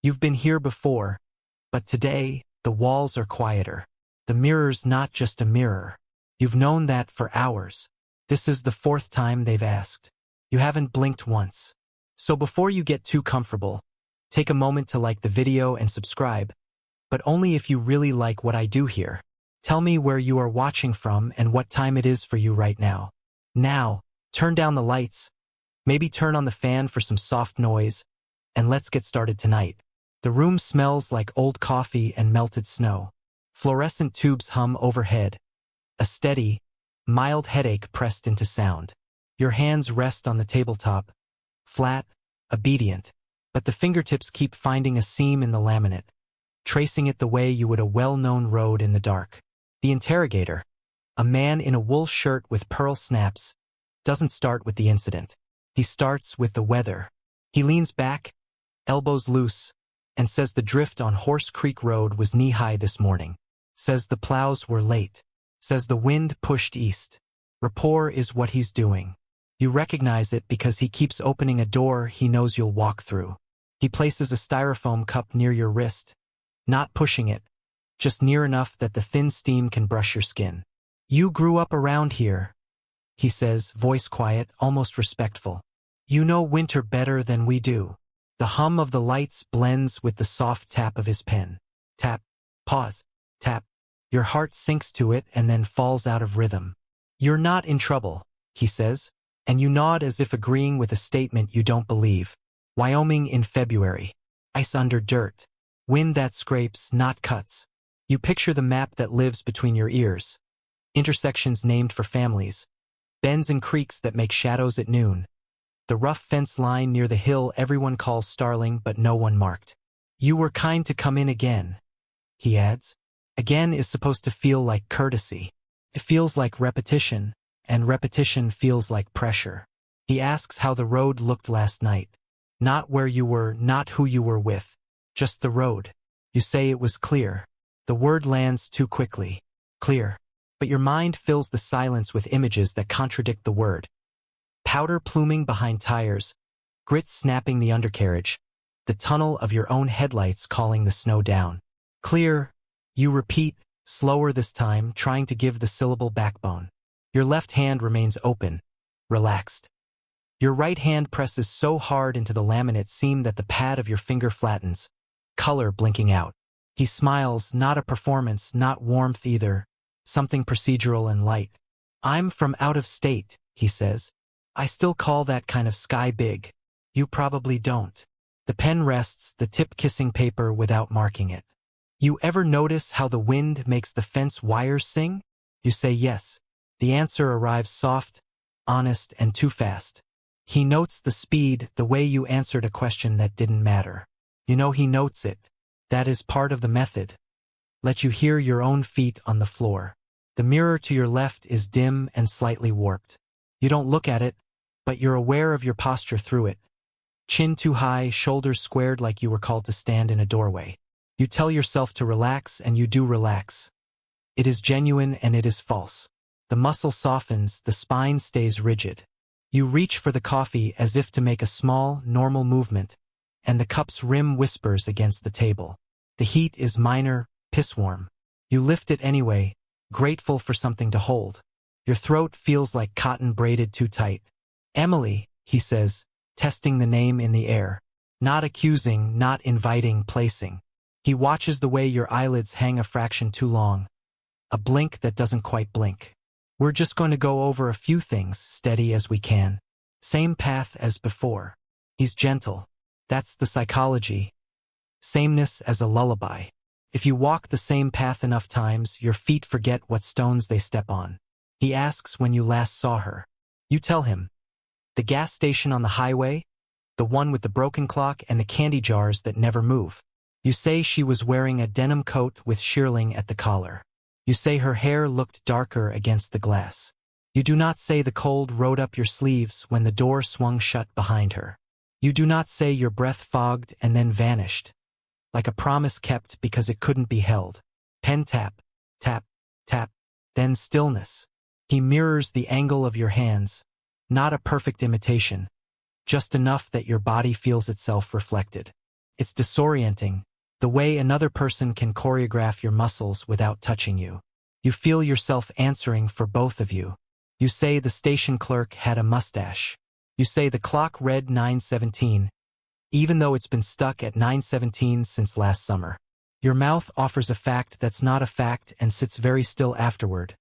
You've been here before, but today, the walls are quieter. The mirror's not just a mirror. You've known that for hours. This is the 4th time they've asked. You haven't blinked once. So before you get too comfortable, take a moment to like the video and subscribe, but only if you really like what I do here. Tell me where you are watching from and what time it is for you right now. Now, turn down the lights, maybe turn on the fan for some soft noise, and let's get started tonight. The room smells like old coffee and melted snow. Fluorescent tubes hum overhead. A steady, mild headache pressed into sound. Your hands rest on the tabletop, flat, obedient, but the fingertips keep finding a seam in the laminate, tracing it the way you would a well-known road in the dark. The interrogator, a man in a wool shirt with pearl snaps, doesn't start with the incident. He starts with the weather. He leans back, elbows loose, and says the drift on Horse Creek Road was knee-high this morning. Says the plows were late. Says the wind pushed east. Rapport is what he's doing. You recognize it because he keeps opening a door he knows you'll walk through. He places a styrofoam cup near your wrist, not pushing it, just near enough that the thin steam can brush your skin. You grew up around here, he says, voice quiet, almost respectful. You know winter better than we do. The hum of the lights blends with the soft tap of his pen. Tap, pause, tap. Your heart sinks to it and then falls out of rhythm. You're not in trouble, he says, and you nod as if agreeing with a statement you don't believe. Wyoming in February. Ice under dirt. Wind that scrapes, not cuts. You picture the map that lives between your ears. Intersections named for families. Bends and creeks that make shadows at noon. The rough fence line near the hill everyone calls Starling but no one marked. You were kind to come in again, he adds. Again is supposed to feel like courtesy. It feels like repetition, and repetition feels like pressure. He asks how the road looked last night. Not where you were, not who you were with. Just the road. You say it was clear. The word lands too quickly. Clear. But your mind fills the silence with images that contradict the word. Powder pluming behind tires, grit snapping the undercarriage, the tunnel of your own headlights calling the snow down. Clear, you repeat, slower this time, trying to give the syllable backbone. Your left hand remains open, relaxed. Your right hand presses so hard into the laminate seam that the pad of your finger flattens, color blinking out. He smiles, not a performance, not warmth either, something procedural and light. I'm from out of state, he says. I still call that kind of sky big. You probably don't. The pen rests, the tip kissing paper without marking it. You ever notice how the wind makes the fence wires sing? You say yes. The answer arrives soft, honest, and too fast. He notes the speed, the way you answered a question that didn't matter. You know he notes it. That is part of the method. Let you hear your own feet on the floor. The mirror to your left is dim and slightly warped. You don't look at it, but you're aware of your posture through it. Chin too high, shoulders squared like you were called to stand in a doorway. You tell yourself to relax and you do relax. It is genuine and it is false. The muscle softens, the spine stays rigid. You reach for the coffee as if to make a small, normal movement, and the cup's rim whispers against the table. The heat is minor, piss-warm. You lift it anyway, grateful for something to hold. Your throat feels like cotton braided too tight. Emily, he says, testing the name in the air. Not accusing, not inviting, placing. He watches the way your eyelids hang a fraction too long. A blink that doesn't quite blink. We're just going to go over a few things, steady as we can. Same path as before. He's gentle. That's the psychology. Sameness as a lullaby. If you walk the same path enough times, your feet forget what stones they step on. He asks when you last saw her. You tell him. The gas station on the highway, the one with the broken clock and the candy jars that never move. You say she was wearing a denim coat with shearling at the collar. You say her hair looked darker against the glass. You do not say the cold rode up your sleeves when the door swung shut behind her. You do not say your breath fogged and then vanished, like a promise kept because it couldn't be held. Pen tap, tap, tap, then stillness. He mirrors the angle of your hands, not a perfect imitation, just enough that your body feels itself reflected. It's disorienting, the way another person can choreograph your muscles without touching you. You feel yourself answering for both of you. You say the station clerk had a mustache. You say the clock read 9:17, even though it's been stuck at 9:17 since last summer. Your mouth offers a fact that's not a fact and sits very still afterward,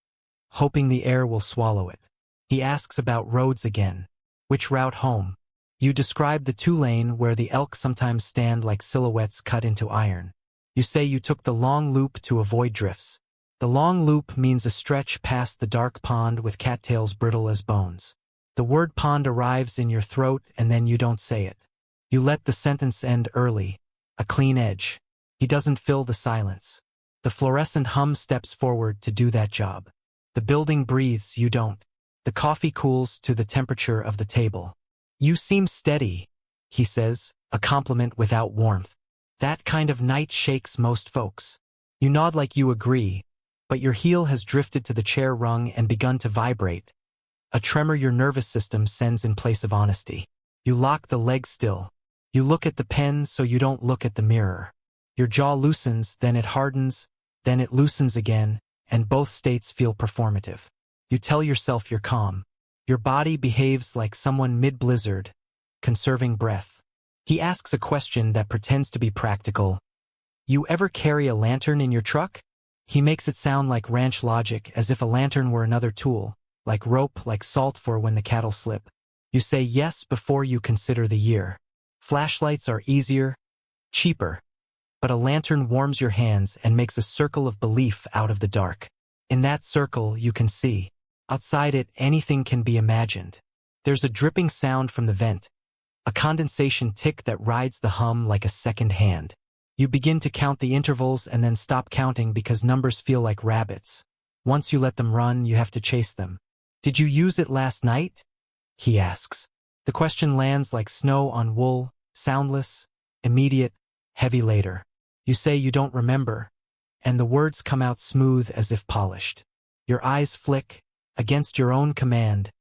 hoping the air will swallow it. He asks about roads again. Which route home? You describe the two-lane where the elk sometimes stand like silhouettes cut into iron. You say you took the long loop to avoid drifts. The long loop means a stretch past the dark pond with cattails brittle as bones. The word pond arrives in your throat and then you don't say it. You let the sentence end early, a clean edge. He doesn't fill the silence. The fluorescent hum steps forward to do that job. The building breathes, you don't. The coffee cools to the temperature of the table. You seem steady, he says, a compliment without warmth. That kind of night shakes most folks. You nod like you agree, but your heel has drifted to the chair rung and begun to vibrate. A tremor your nervous system sends in place of honesty. You lock the leg still. You look at the pen so you don't look at the mirror. Your jaw loosens, then it hardens, then it loosens again, and both states feel performative. You tell yourself you're calm. Your body behaves like someone mid-blizzard, conserving breath. He asks a question that pretends to be practical. You ever carry a lantern in your truck? He makes it sound like ranch logic, as if a lantern were another tool, like rope, like salt for when the cattle slip. You say yes before you consider the year. Flashlights are easier, cheaper. But a lantern warms your hands and makes a circle of belief out of the dark. In that circle, you can see. Outside it, anything can be imagined. There's a dripping sound from the vent, a condensation tick that rides the hum like a second hand. You begin to count the intervals and then stop counting because numbers feel like rabbits. Once you let them run, you have to chase them. Did you use it last night? He asks. The question lands like snow on wool, soundless, immediate, heavy later. You say you don't remember, and the words come out smooth as if polished. Your eyes flick, against your own command,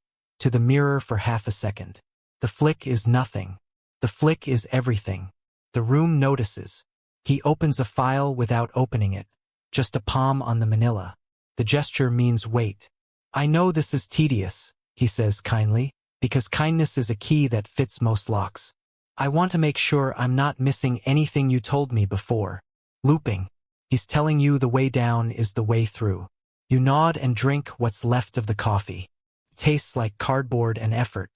to the mirror for half a second. The flick is nothing. The flick is everything. The room notices. He opens a file without opening it, just a palm on the manila. The gesture means wait. I know this is tedious, he says kindly, because kindness is a key that fits most locks. I want to make sure I'm not missing anything you told me before. Looping. He's telling you the way down is the way through. You nod and drink what's left of the coffee. Tastes like cardboard and effort.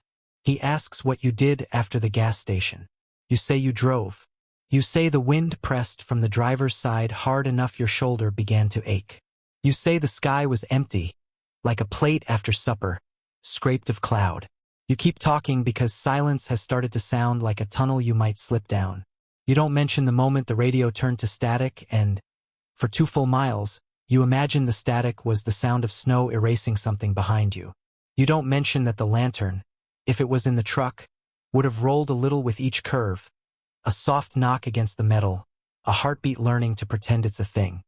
He asks what you did after the gas station. You say you drove. You say the wind pressed from the driver's side hard enough your shoulder began to ache. You say the sky was empty, like a plate after supper, scraped of cloud. You keep talking because silence has started to sound like a tunnel you might slip down. You don't mention the moment the radio turned to static and, for 2 full miles, you imagine the static was the sound of snow erasing something behind you. You don't mention that the lantern, if it was in the truck, would have rolled a little with each curve, a soft knock against the metal, a heartbeat learning to pretend it's a thing.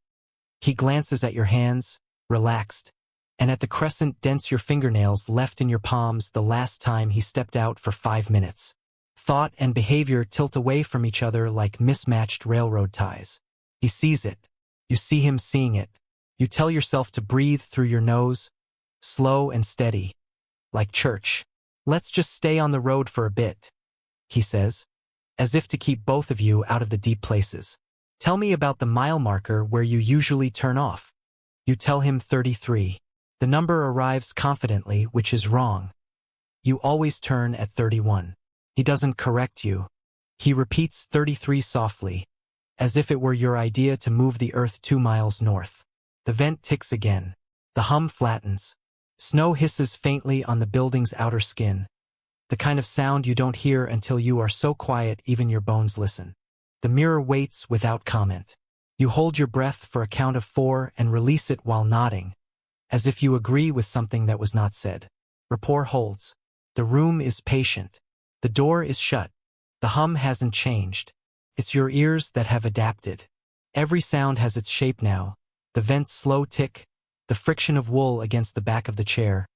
He glances at your hands, relaxed, and at the crescent dents your fingernails left in your palms the last time he stepped out for 5 minutes. Thought and behavior tilt away from each other like mismatched railroad ties. He sees it. You see him seeing it. You tell yourself to breathe through your nose, slow and steady, like church. Let's just stay on the road for a bit, he says, as if to keep both of you out of the deep places. Tell me about the mile marker where you usually turn off. You tell him 33. The number arrives confidently, which is wrong. You always turn at 31. He doesn't correct you. He repeats 33 softly, as if it were your idea to move the earth 2 miles north. The vent ticks again. The hum flattens. Snow hisses faintly on the building's outer skin, the kind of sound you don't hear until you are so quiet even your bones listen. The mirror waits without comment. You hold your breath for a count of 4 and release it while nodding, as if you agree with something that was not said. Rapport holds. The room is patient. The door is shut. The hum hasn't changed. It's your ears that have adapted. Every sound has its shape now. The vent's slow tick, the friction of wool against the back of the chair,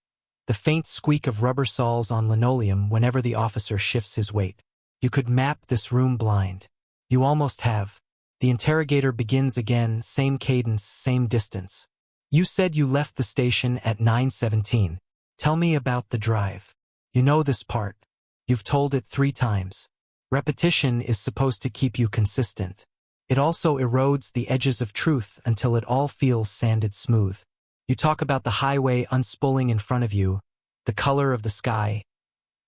the faint squeak of rubber soles on linoleum whenever the officer shifts his weight. You could map this room blind. You almost have. The interrogator begins again, same cadence, same distance. You said you left the station at 9:17. Tell me about the drive. You know this part. You've told it 3 times. Repetition is supposed to keep you consistent. It also erodes the edges of truth until it all feels sanded smooth. You talk about the highway unspooling in front of you, the color of the sky,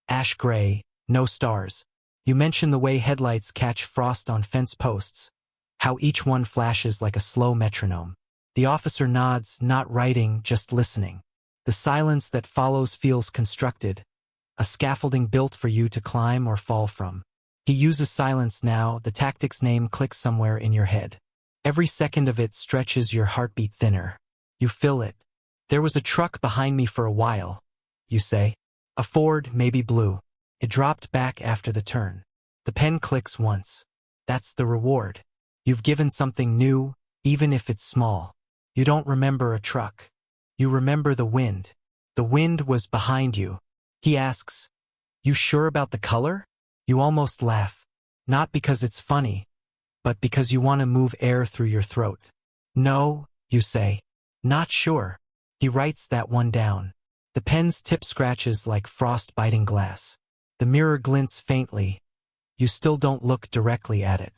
ash gray, no stars. You mention the way headlights catch frost on fence posts, how each one flashes like a slow metronome. The officer nods, not writing, just listening. The silence that follows feels constructed, a scaffolding built for you to climb or fall from. He uses silence now, the tactic's name clicks somewhere in your head. Every second of it stretches your heartbeat thinner. You feel it. There was a truck behind me for a while, you say. A Ford, maybe blue. It dropped back after the turn. The pen clicks once. That's the reward. You've given something new, even if it's small. You don't remember a truck. You remember the wind. The wind was behind you. He asks, "You sure about the color?" You almost laugh. Not because it's funny, but because you want to move air through your throat. "No," you say. "Not sure." He writes that one down. The pen's tip scratches like frost-biting glass. The mirror glints faintly. You still don't look directly at it.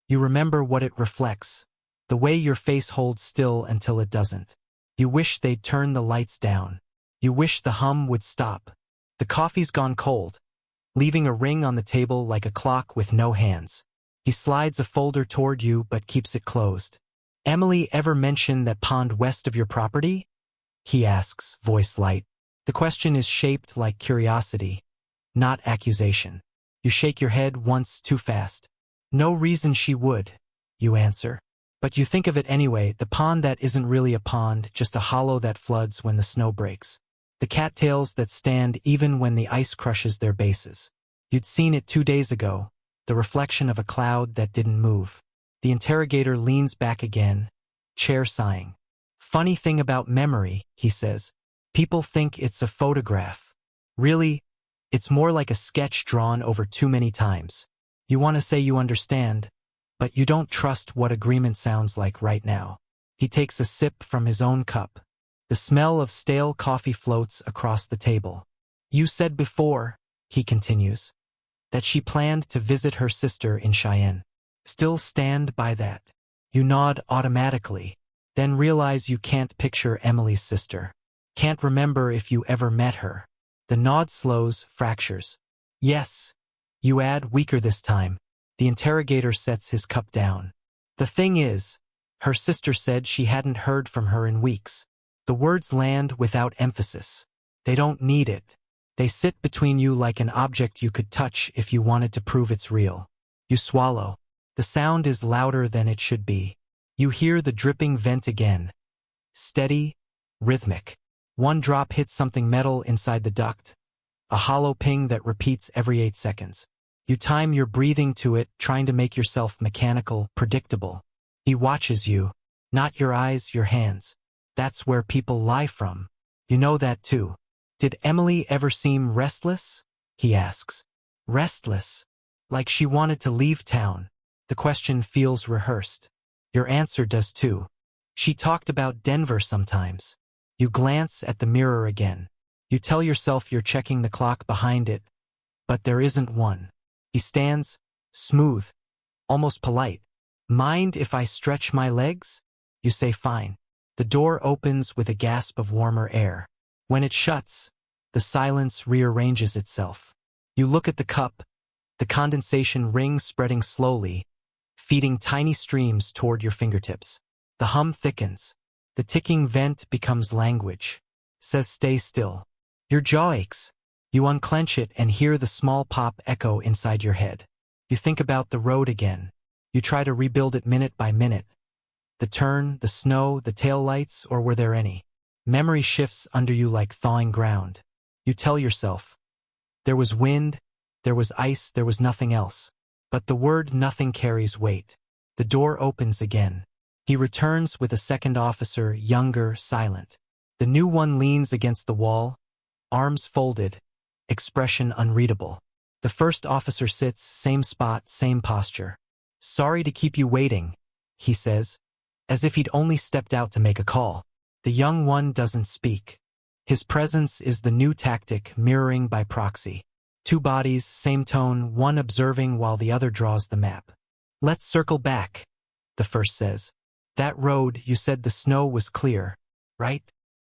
You remember what it reflects, the way your face holds still until it doesn't. You wish they'd turn the lights down. You wish the hum would stop. The coffee's gone cold, leaving a ring on the table like a clock with no hands. He slides a folder toward you but keeps it closed. "Emily ever mention that pond west of your property?" he asks, voice light. The question is shaped like curiosity, not accusation. You shake your head once too fast. "No reason she would," you answer. But you think of it anyway, the pond that isn't really a pond, just a hollow that floods when the snow breaks. The cattails that stand even when the ice crushes their bases. You'd seen it 2 days ago, the reflection of a cloud that didn't move. The interrogator leans back again, chair sighing. "Funny thing about memory," he says. "People think it's a photograph. Really, it's more like a sketch drawn over too many times. You want to say you understand, but you don't trust what agreement sounds like right now." He takes a sip from his own cup. The smell of stale coffee floats across the table. "You said before," he continues, "that she planned to visit her sister in Cheyenne. Still stand by that?" You nod automatically, then realize you can't picture Emily's sister. Can't remember if you ever met her. The nod slows, fractures. "Yes," you add, weaker this time. The interrogator sets his cup down. "The thing is, her sister said she hadn't heard from her in weeks." The words land without emphasis. They don't need it. They sit between you like an object you could touch if you wanted to prove it's real. You swallow. The sound is louder than it should be. You hear the dripping vent again. Steady, rhythmic. One drop hits something metal inside the duct. A hollow ping that repeats every 8 seconds. You time your breathing to it, trying to make yourself mechanical, predictable. He watches you. Not your eyes, your hands. That's where people lie from. You know that too. "Did Emily ever seem restless?" he asks. "Restless? Like she wanted to leave town?" The question feels rehearsed. Your answer does too. "She talked about Denver sometimes." You glance at the mirror again. You tell yourself you're checking the clock behind it, but there isn't one. He stands, smooth, almost polite. "Mind if I stretch my legs?" You say fine. The door opens with a gasp of warmer air. When it shuts, the silence rearranges itself. You look at the cup, the condensation rings spreading slowly, feeding tiny streams toward your fingertips. The hum thickens. The ticking vent becomes language. Says stay still. Your jaw aches. You unclench it and hear the small pop echo inside your head. You think about the road again. You try to rebuild it minute by minute. The turn, the snow, the taillights, or were there any? Memory shifts under you like thawing ground. You tell yourself, there was wind, there was ice, there was nothing else. But the word nothing carries weight. The door opens again. He returns with a second officer, younger, silent. The new one leans against the wall, arms folded, expression unreadable. The first officer sits, same spot, same posture. Sorry to keep you waiting, he says, as if he'd only stepped out to make a call. The young one doesn't speak. His presence is the new tactic, mirroring by proxy. Two bodies, same tone, one observing while the other draws the map. Let's circle back, the first says. That road, you said the snow was clear, right?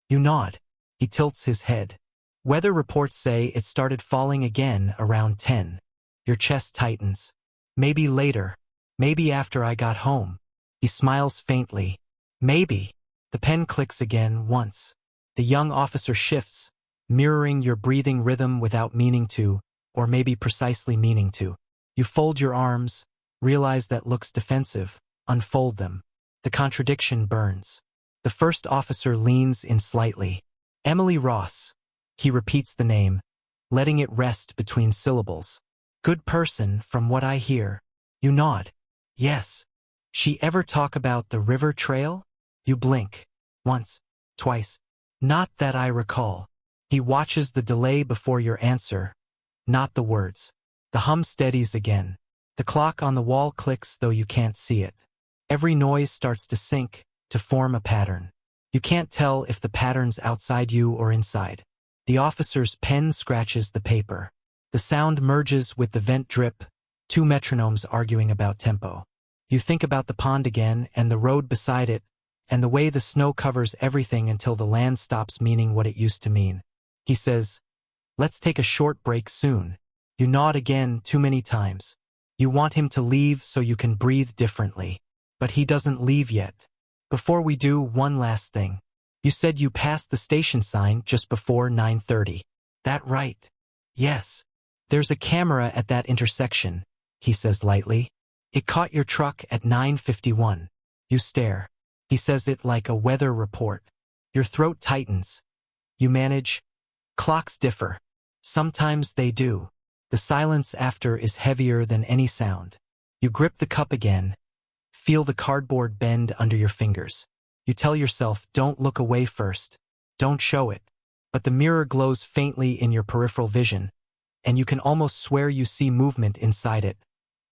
You nod. He tilts his head. Weather reports say it started falling again around 10. Your chest tightens. Maybe later. Maybe after I got home. He smiles faintly. Maybe. The pen clicks again once. The young officer shifts, mirroring your breathing rhythm without meaning to, or maybe precisely meaning to. You fold your arms, realize that looks defensive, unfold them. The contradiction burns. The first officer leans in slightly. Emily Ross. He repeats the name, letting it rest between syllables. Good person, from what I hear. You nod. Yes. She ever talk about the river trail? You blink. Once. Twice. Not that I recall. He watches the delay before your answer, not the words. The hum steadies again. The clock on the wall clicks though you can't see it. Every noise starts to sync, to form a pattern. You can't tell if the pattern's outside you or inside. The officer's pen scratches the paper. The sound merges with the vent drip, two metronomes arguing about tempo. You think about the pond again and the road beside it, and the way the snow covers everything until the land stops meaning what it used to mean. He says, let's take a short break soon. You nod again too many times. You want him to leave so you can breathe differently. But he doesn't leave yet. Before we do, one last thing. You said you passed the station sign just before 9:30. That right? Yes. There's a camera at that intersection, he says lightly. It caught your truck at 9:51. You stare. He says it like a weather report. Your throat tightens. You manage. Clocks differ. Sometimes they do. The silence after is heavier than any sound. You grip the cup again. Feel the cardboard bend under your fingers. You tell yourself, don't look away first. Don't show it. But the mirror glows faintly in your peripheral vision, and you can almost swear you see movement inside it,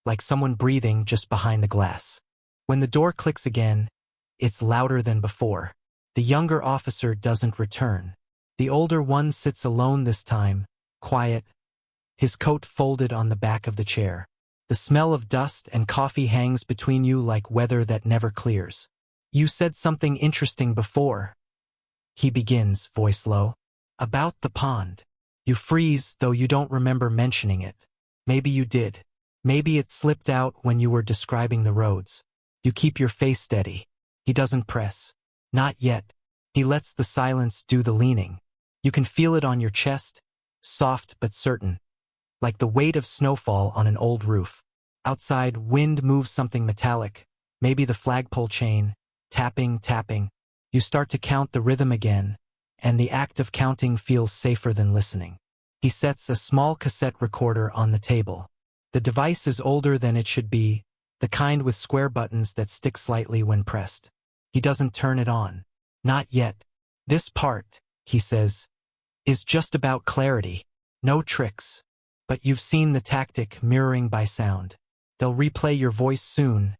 like someone breathing just behind the glass. When the door clicks again, it's louder than before. The younger officer doesn't return. The older one sits alone this time, quiet, his coat folded on the back of the chair. The smell of dust and coffee hangs between you like weather that never clears. You said something interesting before. He begins, voice low. About the pond. You freeze, though you don't remember mentioning it. Maybe you did. Maybe it slipped out when you were describing the roads. You keep your face steady. He doesn't press. Not yet. He lets the silence do the leaning. You can feel it on your chest, soft but certain, like the weight of snowfall on an old roof. Outside, wind moves something metallic, maybe the flagpole chain, tapping, tapping. You start to count the rhythm again, and the act of counting feels safer than listening. He sets a small cassette recorder on the table. The device is older than it should be, the kind with square buttons that stick slightly when pressed. He doesn't turn it on. Not yet. This part, he says, is just about clarity. No tricks. But you've seen the tactic, mirroring by sound. They'll replay your voice soon.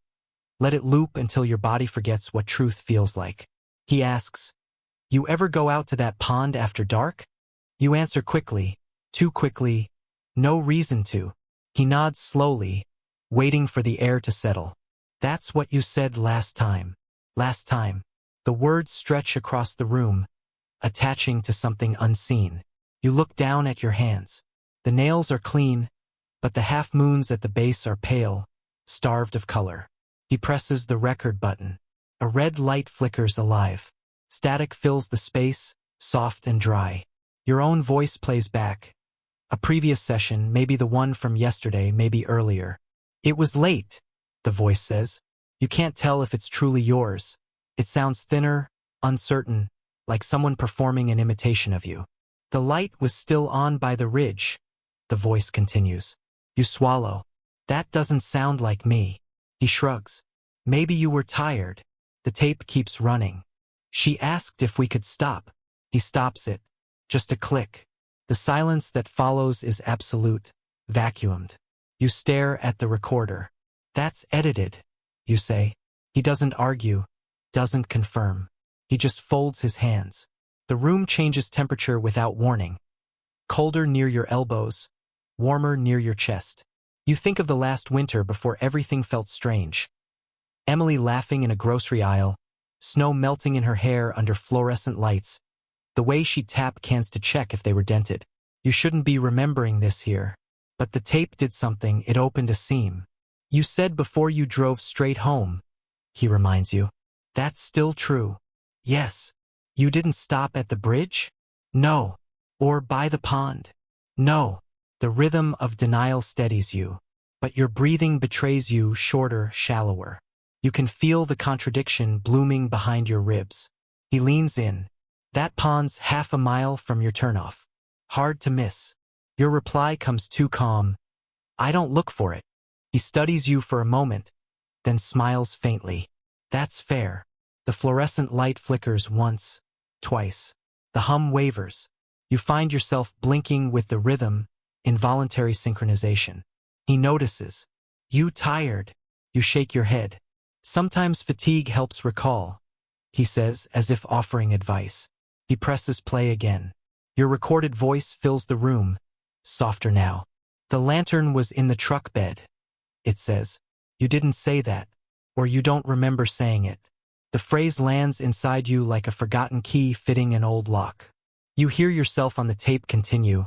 Let it loop until your body forgets what truth feels like. He asks, you ever go out to that pond after dark? You answer quickly, too quickly, no reason to. He nods slowly, waiting for the air to settle. That's what you said last time. Last time. The words stretch across the room, attaching to something unseen. You look down at your hands. The nails are clean, but the half-moons at the base are pale, starved of color. He presses the record button. A red light flickers alive. Static fills the space, soft and dry. Your own voice plays back. A previous session, maybe the one from yesterday, maybe earlier. It was late, the voice says. You can't tell if it's truly yours. It sounds thinner, uncertain, like someone performing an imitation of you. The light was still on by the ridge, the voice continues. You swallow. That doesn't sound like me. He shrugs. Maybe you were tired. The tape keeps running. She asked if we could stop. He stops it. Just a click. The silence that follows is absolute, vacuumed. You stare at the recorder. That's edited, you say. He doesn't argue, doesn't confirm. He just folds his hands. The room changes temperature without warning. Colder near your elbows, warmer near your chest. You think of the last winter before everything felt strange. Emily laughing in a grocery aisle, snow melting in her hair under fluorescent lights, the way she'd tap cans to check if they were dented. You shouldn't be remembering this here. But the tape did something, it opened a seam. You said before you drove straight home, he reminds you. That's still true. Yes. You didn't stop at the bridge? No. Or by the pond? No. The rhythm of denial steadies you. But your breathing betrays you, shorter, shallower. You can feel the contradiction blooming behind your ribs. He leans in. That pond's half a mile from your turnoff. Hard to miss. Your reply comes too calm. I don't look for it. He studies you for a moment, then smiles faintly. That's fair. The fluorescent light flickers once, twice. The hum wavers. You find yourself blinking with the rhythm, involuntary synchronization. He notices. You tired. You shake your head. Sometimes fatigue helps recall, he says, as if offering advice. He presses play again. Your recorded voice fills the room, softer now. The lantern was in the truck bed, it says. You didn't say that, or you don't remember saying it. The phrase lands inside you like a forgotten key fitting an old lock. You hear yourself on the tape continue.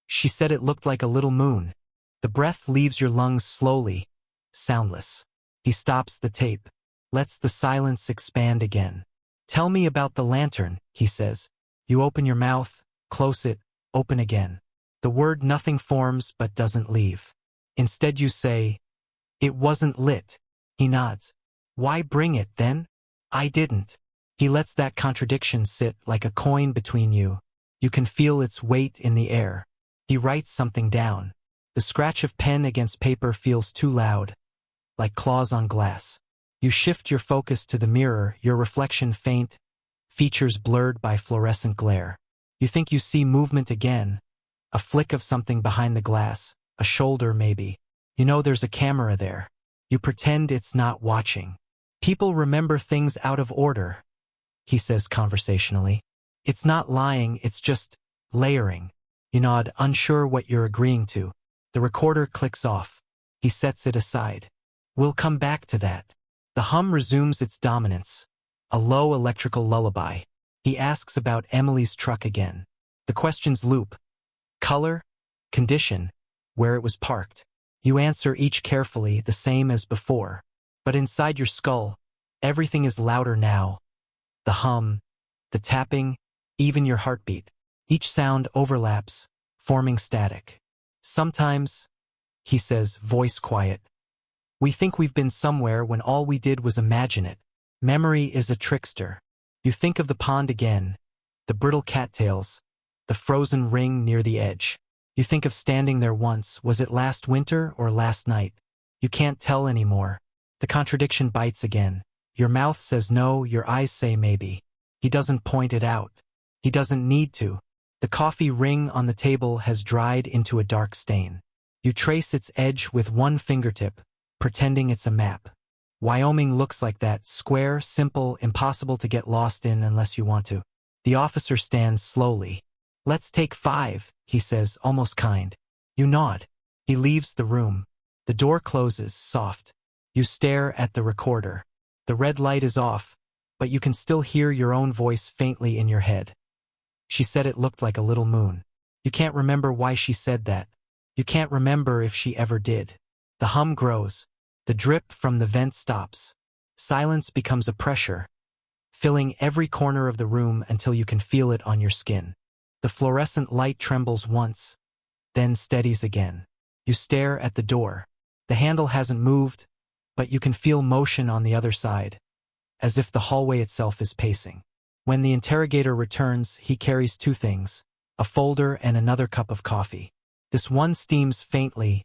She said it looked like a little moon. The breath leaves your lungs slowly, soundless. He stops the tape, lets the silence expand again. Tell me about the lantern, he says. You open your mouth, close it, open again. The word nothing forms but doesn't leave. Instead you say, it wasn't lit. He nods. Why bring it then? I didn't. He lets that contradiction sit like a coin between you. You can feel its weight in the air. He writes something down. The scratch of pen against paper feels too loud, like claws on glass. You shift your focus to the mirror, your reflection faint, features blurred by fluorescent glare. You think you see movement again, a flick of something behind the glass, a shoulder maybe. You know there's a camera there. You pretend it's not watching. People remember things out of order, he says conversationally. It's not lying, it's just layering. You nod, unsure what you're agreeing to. The recorder clicks off. He sets it aside. We'll come back to that. The hum resumes its dominance, a low electrical lullaby. He asks about Emily's truck again. The questions loop. Color, condition, where it was parked. You answer each carefully, the same as before. But inside your skull, everything is louder now. The hum, the tapping, even your heartbeat. Each sound overlaps, forming static. Sometimes, he says, voice quiet. We think we've been somewhere when all we did was imagine it. Memory is a trickster. You think of the pond again, the brittle cattails, the frozen ring near the edge. You think of standing there once. Was it last winter or last night? You can't tell anymore. The contradiction bites again. Your mouth says no, your eyes say maybe. He doesn't point it out. He doesn't need to. The coffee ring on the table has dried into a dark stain. You trace its edge with one fingertip, pretending it's a map. Wyoming looks like that, square, simple, impossible to get lost in unless you want to. The officer stands slowly. Let's take 5, he says, almost kind. You nod. He leaves the room. The door closes, soft. You stare at the recorder. The red light is off, but you can still hear your own voice faintly in your head. She said it looked like a little moon. You can't remember why she said that. You can't remember if she ever did. The hum grows. The drip from the vent stops. Silence becomes a pressure, filling every corner of the room until you can feel it on your skin. The fluorescent light trembles once, then steadies again. You stare at the door. The handle hasn't moved, but you can feel motion on the other side, as if the hallway itself is pacing. When the interrogator returns, he carries 2 things, a folder and another cup of coffee. This one steams faintly,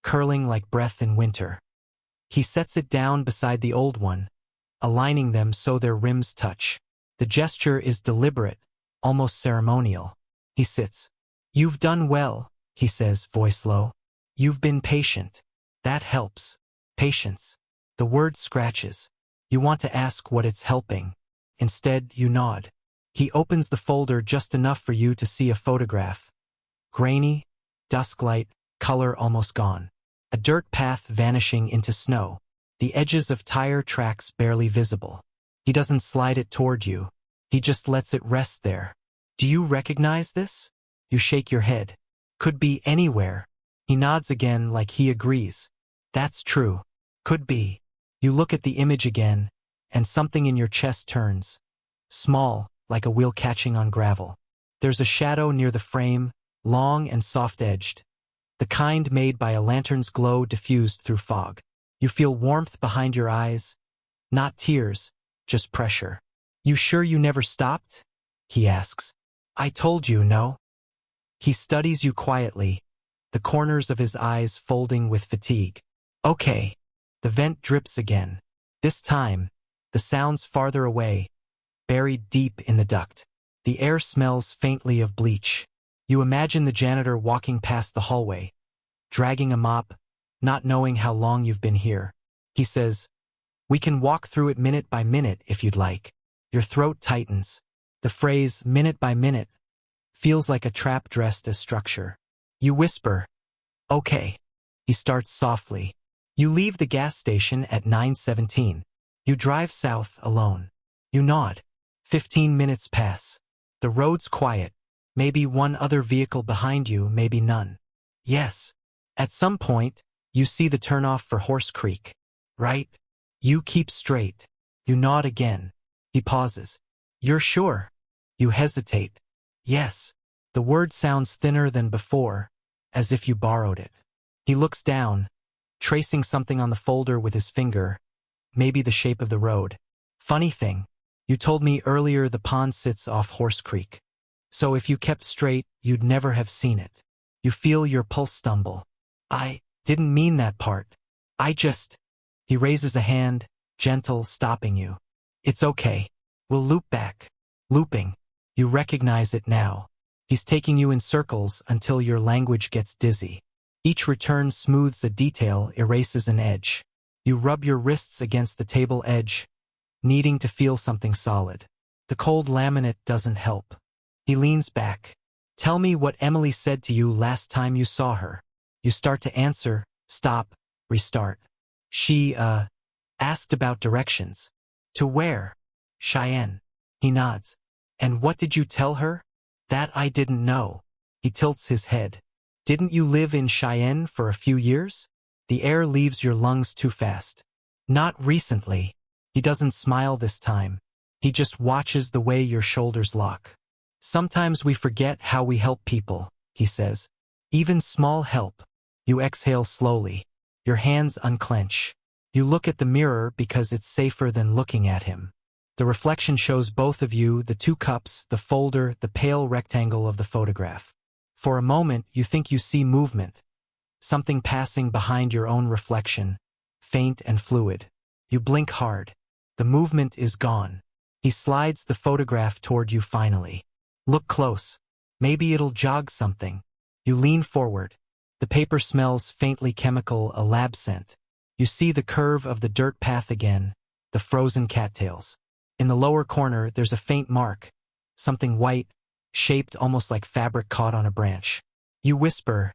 curling like breath in winter. He sets it down beside the old one, aligning them so their rims touch. The gesture is deliberate, almost ceremonial. He sits. You've done well, he says, voice low. You've been patient. That helps. Patience. The word scratches. You want to ask what it's helping. Instead, you nod. He opens the folder just enough for you to see a photograph. Grainy, dusklight, color almost gone. A dirt path vanishing into snow. The edges of tire tracks barely visible. He doesn't slide it toward you. He just lets it rest there. Do you recognize this? You shake your head. Could be anywhere. He nods again like he agrees. That's true. Could be. You look at the image again, and something in your chest turns. Small, like a wheel catching on gravel. There's a shadow near the frame, long and soft-edged. The kind made by a lantern's glow diffused through fog. You feel warmth behind your eyes. Not tears, just pressure. You sure you never stopped? He asks. I told you, no. He studies you quietly, the corners of his eyes folding with fatigue. Okay. The vent drips again. This time, the sound's farther away, buried deep in the duct. The air smells faintly of bleach. You imagine the janitor walking past the hallway, dragging a mop, not knowing how long you've been here. He says, "We can walk through it minute by minute if you'd like." Your throat tightens. The phrase, minute by minute, feels like a trap dressed as structure. You whisper, "Okay." He starts softly. You leave the gas station at 9:17. You drive south alone. You nod. 15 minutes pass. The road's quiet. Maybe one other vehicle behind you, maybe none. Yes. At some point, you see the turnoff for Horse Creek. Right? You keep straight. You nod again. He pauses. You're sure? You hesitate. Yes. The word sounds thinner than before, as if you borrowed it. He looks down, tracing something on the folder with his finger, maybe the shape of the road. Funny thing, you told me earlier the pond sits off Horse Creek. So if you kept straight, you'd never have seen it. You feel your pulse stumble. I didn't mean that part. He raises a hand, gentle, stopping you. It's okay. We'll loop back. Looping. You recognize it now. He's taking you in circles until your language gets dizzy. Each return smooths a detail, erases an edge. You rub your wrists against the table edge, needing to feel something solid. The cold laminate doesn't help. He leans back. Tell me what Emily said to you last time you saw her. You start to answer, stop, restart. She, asked about directions. To where? Cheyenne. He nods. And what did you tell her? That I didn't know. He tilts his head. Didn't you live in Cheyenne for a few years? The air leaves your lungs too fast. Not recently. He doesn't smile this time. He just watches the way your shoulders lock. Sometimes we forget how we help people, he says. Even small help. You exhale slowly. Your hands unclench. You look at the mirror because it's safer than looking at him. The reflection shows both of you, the two cups, the folder, the pale rectangle of the photograph. For a moment, you think you see movement. Something passing behind your own reflection, faint and fluid. You blink hard. The movement is gone. He slides the photograph toward you finally. Look close. Maybe it'll jog something. You lean forward. The paper smells faintly chemical, a lab scent. You see the curve of the dirt path again, the frozen cattails. In the lower corner, there's a faint mark, something white, shaped almost like fabric caught on a branch. You whisper,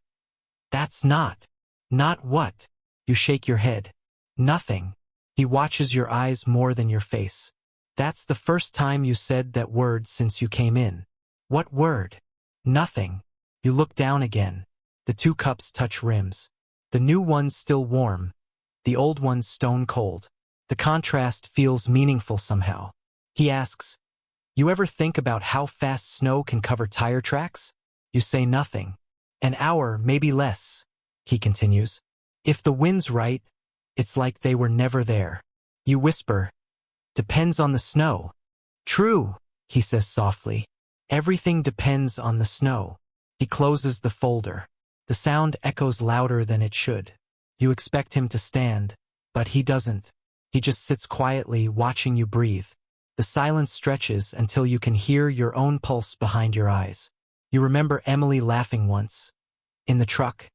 "That's not." "Not what?" You shake your head. "Nothing." He watches your eyes more than your face. "That's the first time you said that word since you came in." "What word?" "Nothing." You look down again. The two cups touch rims. The new one's still warm. The old one's stone cold. The contrast feels meaningful somehow. He asks, "You ever think about how fast snow can cover tire tracks?" You say nothing. "An hour, maybe less," he continues. "If the wind's right, it's like they were never there." You whisper, "Depends on the snow." "True," he says softly. "Everything depends on the snow." He closes the folder. The sound echoes louder than it should. You expect him to stand, but he doesn't. He just sits quietly, watching you breathe. The silence stretches until you can hear your own pulse behind your eyes. You remember Emily laughing once, in the truck,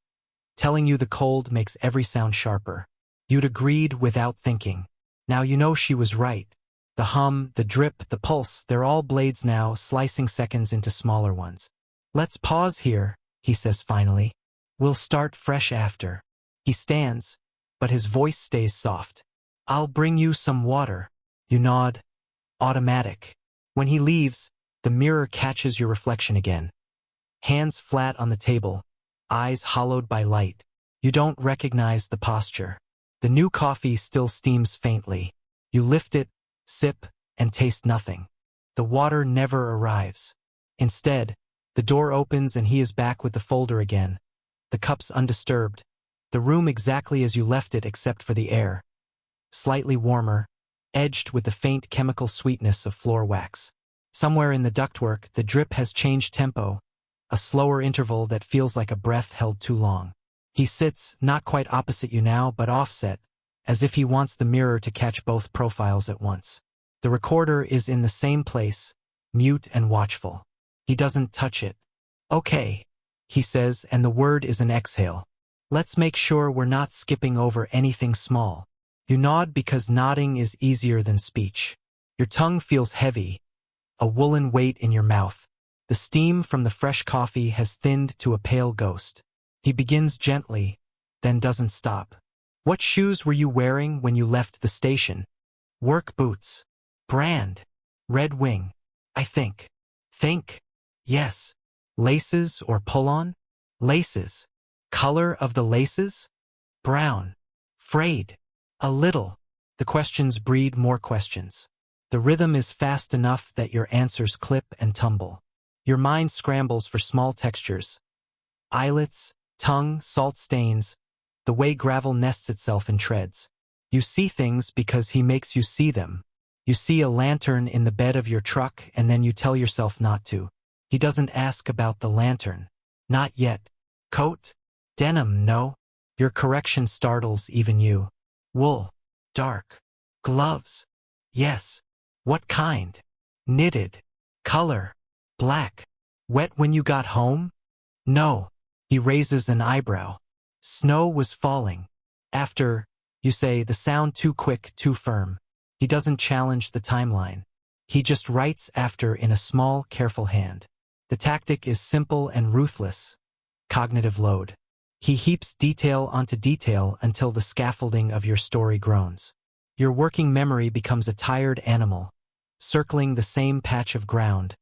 telling you the cold makes every sound sharper. You'd agreed without thinking. Now you know she was right. The hum, the drip, the pulse, they're all blades now, slicing seconds into smaller ones. Let's pause here, he says finally. We'll start fresh after. He stands, but his voice stays soft. I'll bring you some water. You nod. Automatic. When he leaves, the mirror catches your reflection again. Hands flat on the table, eyes hollowed by light. You don't recognize the posture. The new coffee still steams faintly. You lift it, sip, and taste nothing. The water never arrives. Instead, the door opens and he is back with the folder again. The cups undisturbed. The room exactly as you left it except for the air. Slightly warmer, edged with the faint chemical sweetness of floor wax. Somewhere in the ductwork, the drip has changed tempo, a slower interval that feels like a breath held too long. He sits, not quite opposite you now, but offset, as if he wants the mirror to catch both profiles at once. The recorder is in the same place, mute and watchful. He doesn't touch it. Okay, he says, and the word is an exhale. Let's make sure we're not skipping over anything small. You nod because nodding is easier than speech. Your tongue feels heavy, a woolen weight in your mouth. The steam from the fresh coffee has thinned to a pale ghost. He begins gently, then doesn't stop. What shoes were you wearing when you left the station? Work boots. Brand. Red Wing. I think. Think. Yes. Laces or pull-on? Laces. Color of the laces? Brown. Frayed. A little. The questions breed more questions. The rhythm is fast enough that your answers clip and tumble. Your mind scrambles for small textures. Eyelets, tongue, salt stains, the way gravel nests itself in treads. You see things because he makes you see them. You see a lantern in the bed of your truck and then you tell yourself not to. He doesn't ask about the lantern. Not yet. Coat? Denim, no. Your correction startles even you. Wool. Dark. Gloves. Yes. What kind? Knitted. Color. Black. Wet when you got home? No. He raises an eyebrow. Snow was falling. After, you say, the sound too quick, too firm. He doesn't challenge the timeline. He just writes after in a small, careful hand. The tactic is simple and ruthless. Cognitive load. He heaps detail onto detail until the scaffolding of your story groans. Your working memory becomes a tired animal, circling the same patch of ground,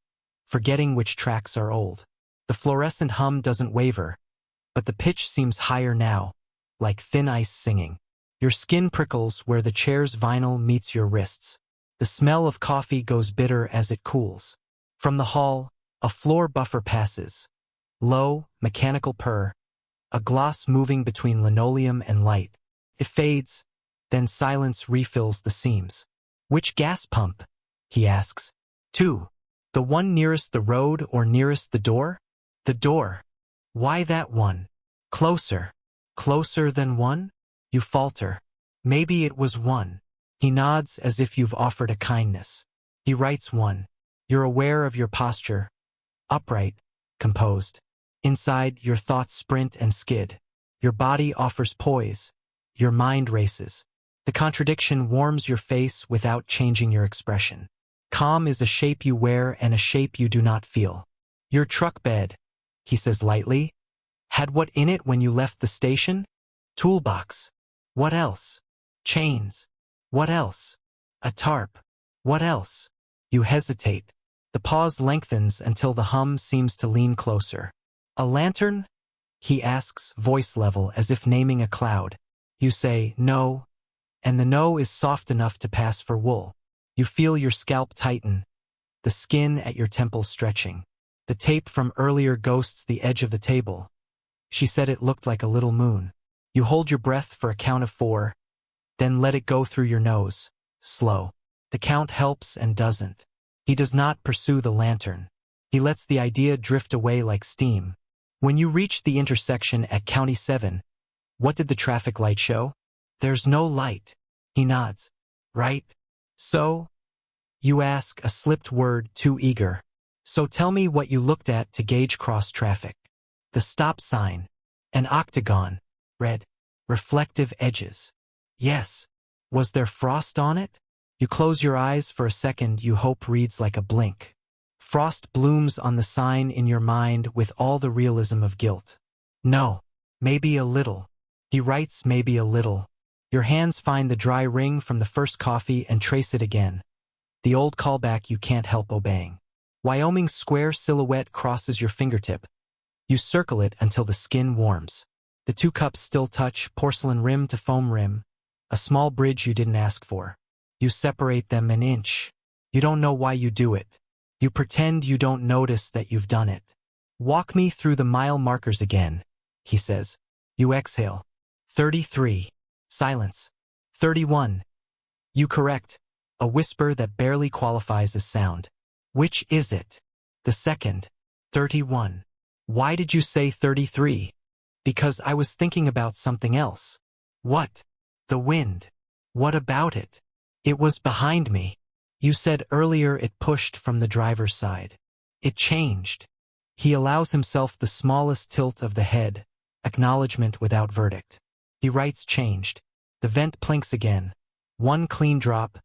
forgetting which tracks are old. The fluorescent hum doesn't waver, but the pitch seems higher now, like thin ice singing. Your skin prickles where the chair's vinyl meets your wrists. The smell of coffee goes bitter as it cools. From the hall, a floor buffer passes. Low, mechanical purr, a gloss moving between linoleum and light. It fades, then silence refills the seams. Which gas pump? He asks. 2. The one nearest the road or nearest the door? The door. Why that one? Closer. Closer than one? You falter. Maybe it was 1. He nods as if you've offered a kindness. He writes 1. You're aware of your posture. Upright. Composed. Inside, your thoughts sprint and skid. Your body offers poise. Your mind races. The contradiction warms your face without changing your expression. Calm is a shape you wear and a shape you do not feel. Your truck bed, he says lightly, had what in it when you left the station? Toolbox. What else? Chains. What else? A tarp. What else? You hesitate. The pause lengthens until the hum seems to lean closer. A lantern? He asks, voice level, as if naming a cloud. You say, no, and the no is soft enough to pass for wool. You feel your scalp tighten, the skin at your temples stretching. The tape from earlier ghosts the edge of the table. She said it looked like a little moon. You hold your breath for a count of 4, then let it go through your nose, slow. The count helps and doesn't. He does not pursue the lantern. He lets the idea drift away like steam. When you reach the intersection at County 7, what did the traffic light show? There's no light. He nods. Right? So? You ask, a slipped word too eager. So tell me what you looked at to gauge cross traffic. The stop sign. An octagon. Red. Reflective edges. Yes. Was there frost on it? You close your eyes for a second, you hope reads like a blink. Frost blooms on the sign in your mind with all the realism of guilt. No. Maybe a little. He writes maybe a little. Your hands find the dry ring from the first coffee and trace it again. The old callback you can't help obeying. Wyoming's square silhouette crosses your fingertip. You circle it until the skin warms. The two cups still touch, porcelain rim to foam rim, a small bridge you didn't ask for. You separate them an inch. You don't know why you do it. You pretend you don't notice that you've done it. Walk me through the mile markers again, he says. You exhale. 33. Silence. 31. You correct. A whisper that barely qualifies as sound. Which is it? The second. 31. Why did you say 33? Because I was thinking about something else. What? The wind. What about it? It was behind me. You said earlier it pushed from the driver's side. It changed. He allows himself the smallest tilt of the head, acknowledgement without verdict. He writes changed. The vent plinks again. One clean drop,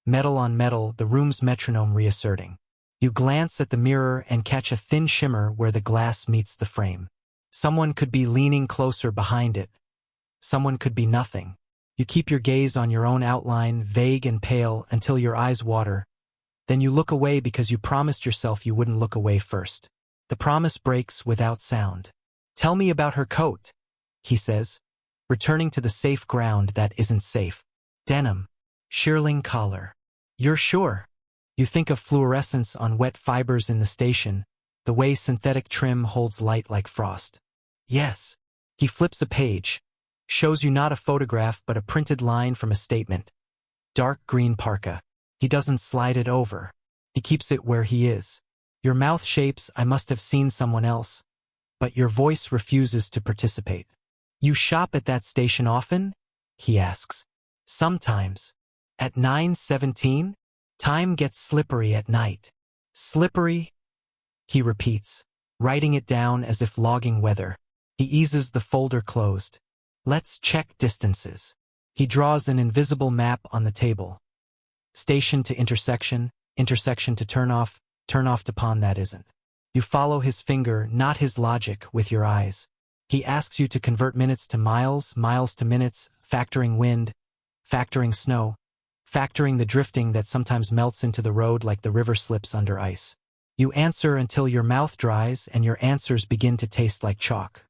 metal on metal, the room's metronome reasserting. You glance at the mirror and catch a thin shimmer where the glass meets the frame. Someone could be leaning closer behind it. Someone could be nothing. You keep your gaze on your own outline, vague and pale, until your eyes water. Then you look away because you promised yourself you wouldn't look away first. The promise breaks without sound. Tell me about her coat, he says, returning to the safe ground that isn't safe. Denim. Shearling collar. You're sure? You think of fluorescence on wet fibers in the station, the way synthetic trim holds light like frost. Yes. He flips a page. Shows you not a photograph but a printed line from a statement. Dark green parka. He doesn't slide it over. He keeps it where he is. Your mouth shapes, I must have seen someone else. But your voice refuses to participate. You shop at that station often? He asks. Sometimes. At 9:17? Time gets slippery at night. Slippery? He repeats, writing it down as if logging weather. He eases the folder closed. Let's check distances. He draws an invisible map on the table. Station to intersection, intersection to turnoff to pond that isn't. You follow his finger, not his logic, with your eyes. He asks you to convert minutes to miles, miles to minutes, factoring wind, factoring snow, factoring the drifting that sometimes melts into the road like the river slips under ice. You answer until your mouth dries and your answers begin to taste like chalk.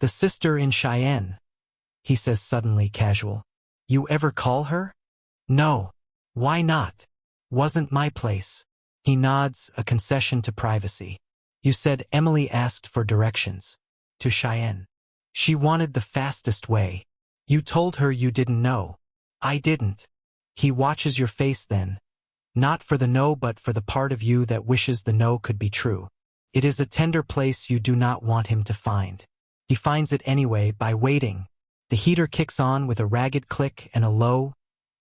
The sister in Cheyenne, he says suddenly casual. You ever call her? No. Why not? Wasn't my place. He nods, a concession to privacy. You said Emily asked for directions. To Cheyenne. She wanted the fastest way. You told her you didn't know. I didn't. He watches your face then. Not for the no but for the part of you that wishes the no could be true. It is a tender place you do not want him to find. He finds it anyway by waiting. The heater kicks on with a ragged click and a low,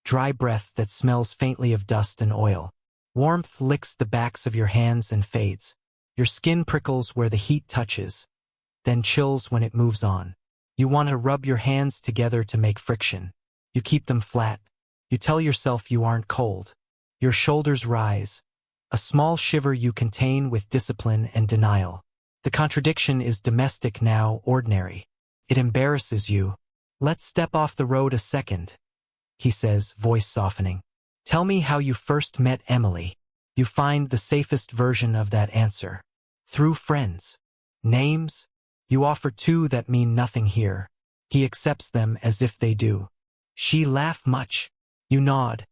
dry breath that smells faintly of dust and oil. Warmth licks the backs of your hands and fades. Your skin prickles where the heat touches, then chills when it moves on. You want to rub your hands together to make friction. You keep them flat. You tell yourself you aren't cold. Your shoulders rise, a small shiver you contain with discipline and denial. The contradiction is domestic now, ordinary. It embarrasses you. Let's step off the road a second, he says, voice softening. Tell me how you first met Emily. You find the safest version of that answer. Through friends. Names? You offer two that mean nothing here. He accepts them as if they do. She laugh much. You nod.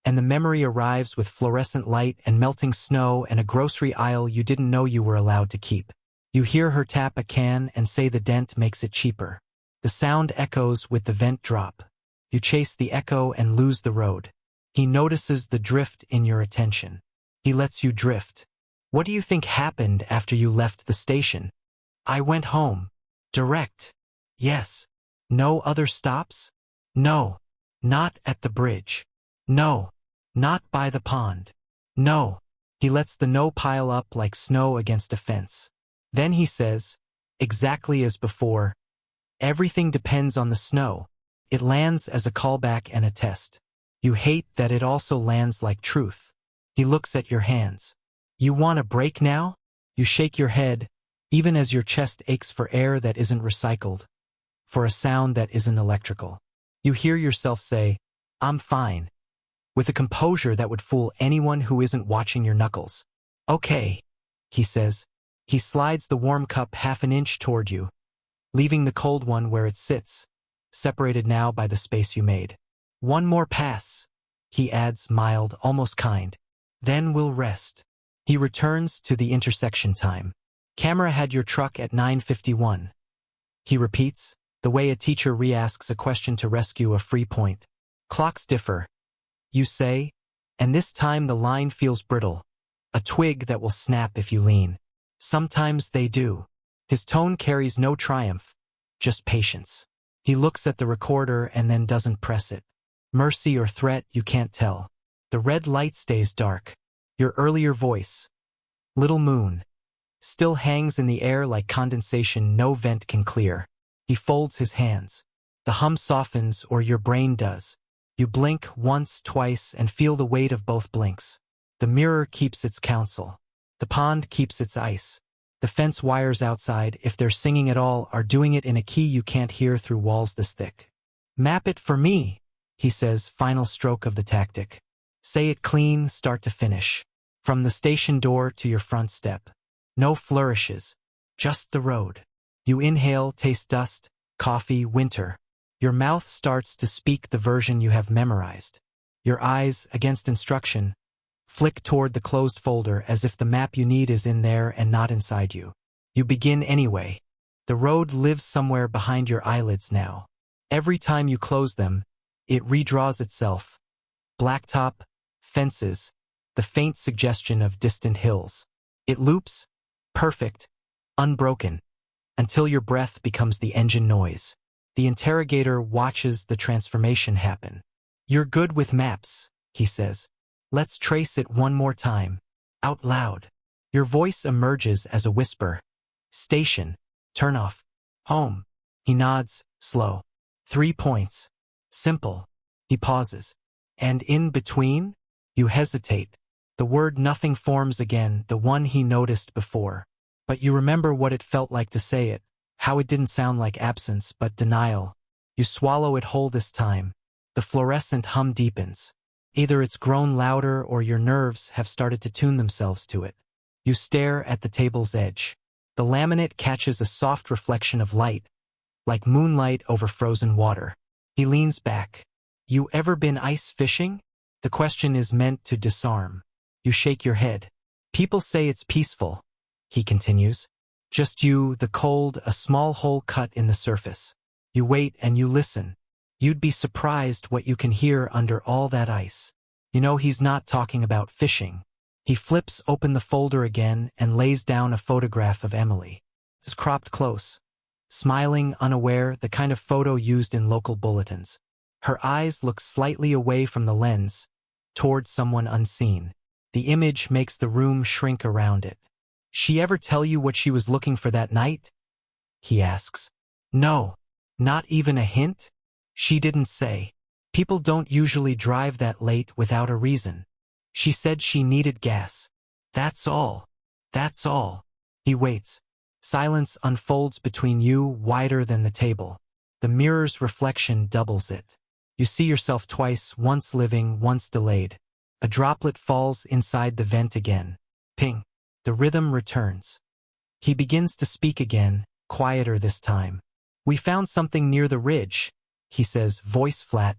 And the memory arrives with fluorescent light and melting snow and a grocery aisle you didn't know you were allowed to keep. You hear her tap a can and say the dent makes it cheaper. The sound echoes with the vent drop. You chase the echo and lose the road. He notices the drift in your attention. He lets you drift. What do you think happened after you left the station? I went home. Direct. Yes. No other stops? No. Not at the bridge. No. Not by the pond. No. He lets the no pile up like snow against a fence. Then he says, exactly as before, everything depends on the snow. It lands as a callback and a test. You hate that it also lands like truth. He looks at your hands. You want a break now? You shake your head, even as your chest aches for air that isn't recycled, for a sound that isn't electrical. You hear yourself say, "I'm fine," with a composure that would fool anyone who isn't watching your knuckles. "Okay," he says. He slides the warm cup half an inch toward you, leaving the cold one where it sits, separated now by the space you made. "One more pass," he adds, mild, almost kind. "Then we'll rest." He returns to the intersection time. "Camera had your truck at 9:51. He repeats, the way a teacher re-asks a question to rescue a free point. "Clocks differ," you say, and this time the line feels brittle, a twig that will snap if you lean. "Sometimes they do." His tone carries no triumph, just patience. He looks at the recorder and then doesn't press it. Mercy or threat, you can't tell. The red light stays dark. Your earlier voice, "Little moon," still hangs in the air like condensation no vent can clear. He folds his hands. The hum softens, or your brain does. You blink once, twice, and feel the weight of both blinks. The mirror keeps its counsel. The pond keeps its ice. The fence wires outside, if they're singing at all, are doing it in a key you can't hear through walls this thick. "Map it for me," he says, final stroke of the tactic. "Say it clean, start to finish. From the station door to your front step. No flourishes, just the road." You inhale, taste dust, coffee, winter. Your mouth starts to speak the version you have memorized. Your eyes, against instruction, flick toward the closed folder as if the map you need is in there and not inside you. You begin anyway. The road lives somewhere behind your eyelids now. Every time you close them, it redraws itself. Blacktop, fences, the faint suggestion of distant hills. It loops, perfect, unbroken, until your breath becomes the engine noise. The interrogator watches the transformation happen. "You're good with maps," he says. "Let's trace it one more time." Out loud. Your voice emerges as a whisper. "Station. Turn off. Home." He nods, slow. 3 points. Simple. He pauses. "And in between?" You hesitate. The word nothing forms again, the one he noticed before. But you remember what it felt like to say it, how it didn't sound like absence, but denial. You swallow it whole this time. The fluorescent hum deepens. Either it's grown louder or your nerves have started to tune themselves to it. You stare at the table's edge. The laminate catches a soft reflection of light, like moonlight over frozen water. He leans back. "You ever been ice fishing?" The question is meant to disarm. You shake your head. "People say it's peaceful," he continues. "Just you, the cold, a small hole cut in the surface." You wait and you listen. You'd be surprised what you can hear under all that ice. You know he's not talking about fishing. He flips open the folder again and lays down a photograph of Emily. It's cropped close. Smiling, unaware, the kind of photo used in local bulletins. Her eyes look slightly away from the lens, toward someone unseen. The image makes the room shrink around it. "She ever tell you what she was looking for that night?" he asks. "No. Not even a hint?" "She didn't say. People don't usually drive that late without a reason. She said she needed gas. That's all. That's all." He waits. Silence unfolds between you, wider than the table. The mirror's reflection doubles it. You see yourself twice, once living, once delayed. A droplet falls inside the vent again. Ping. The rhythm returns. He begins to speak again, quieter this time. "We found something near the ridge," he says, voice flat,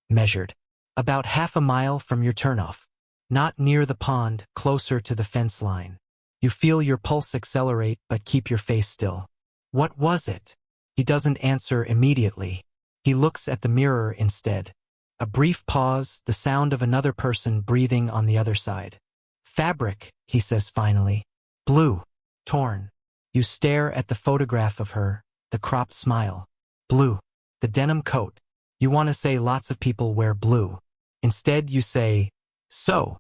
measured. "About half a mile from your turnoff. Not near the pond, closer to the fence line." You feel your pulse accelerate, but keep your face still. "What was it?" He doesn't answer immediately. He looks at the mirror instead. A brief pause, the sound of another person breathing on the other side. "Fabric," he says finally. "Blue. Torn." You stare at the photograph of her, the cropped smile. Blue. The denim coat. You want to say lots of people wear blue. Instead you say, So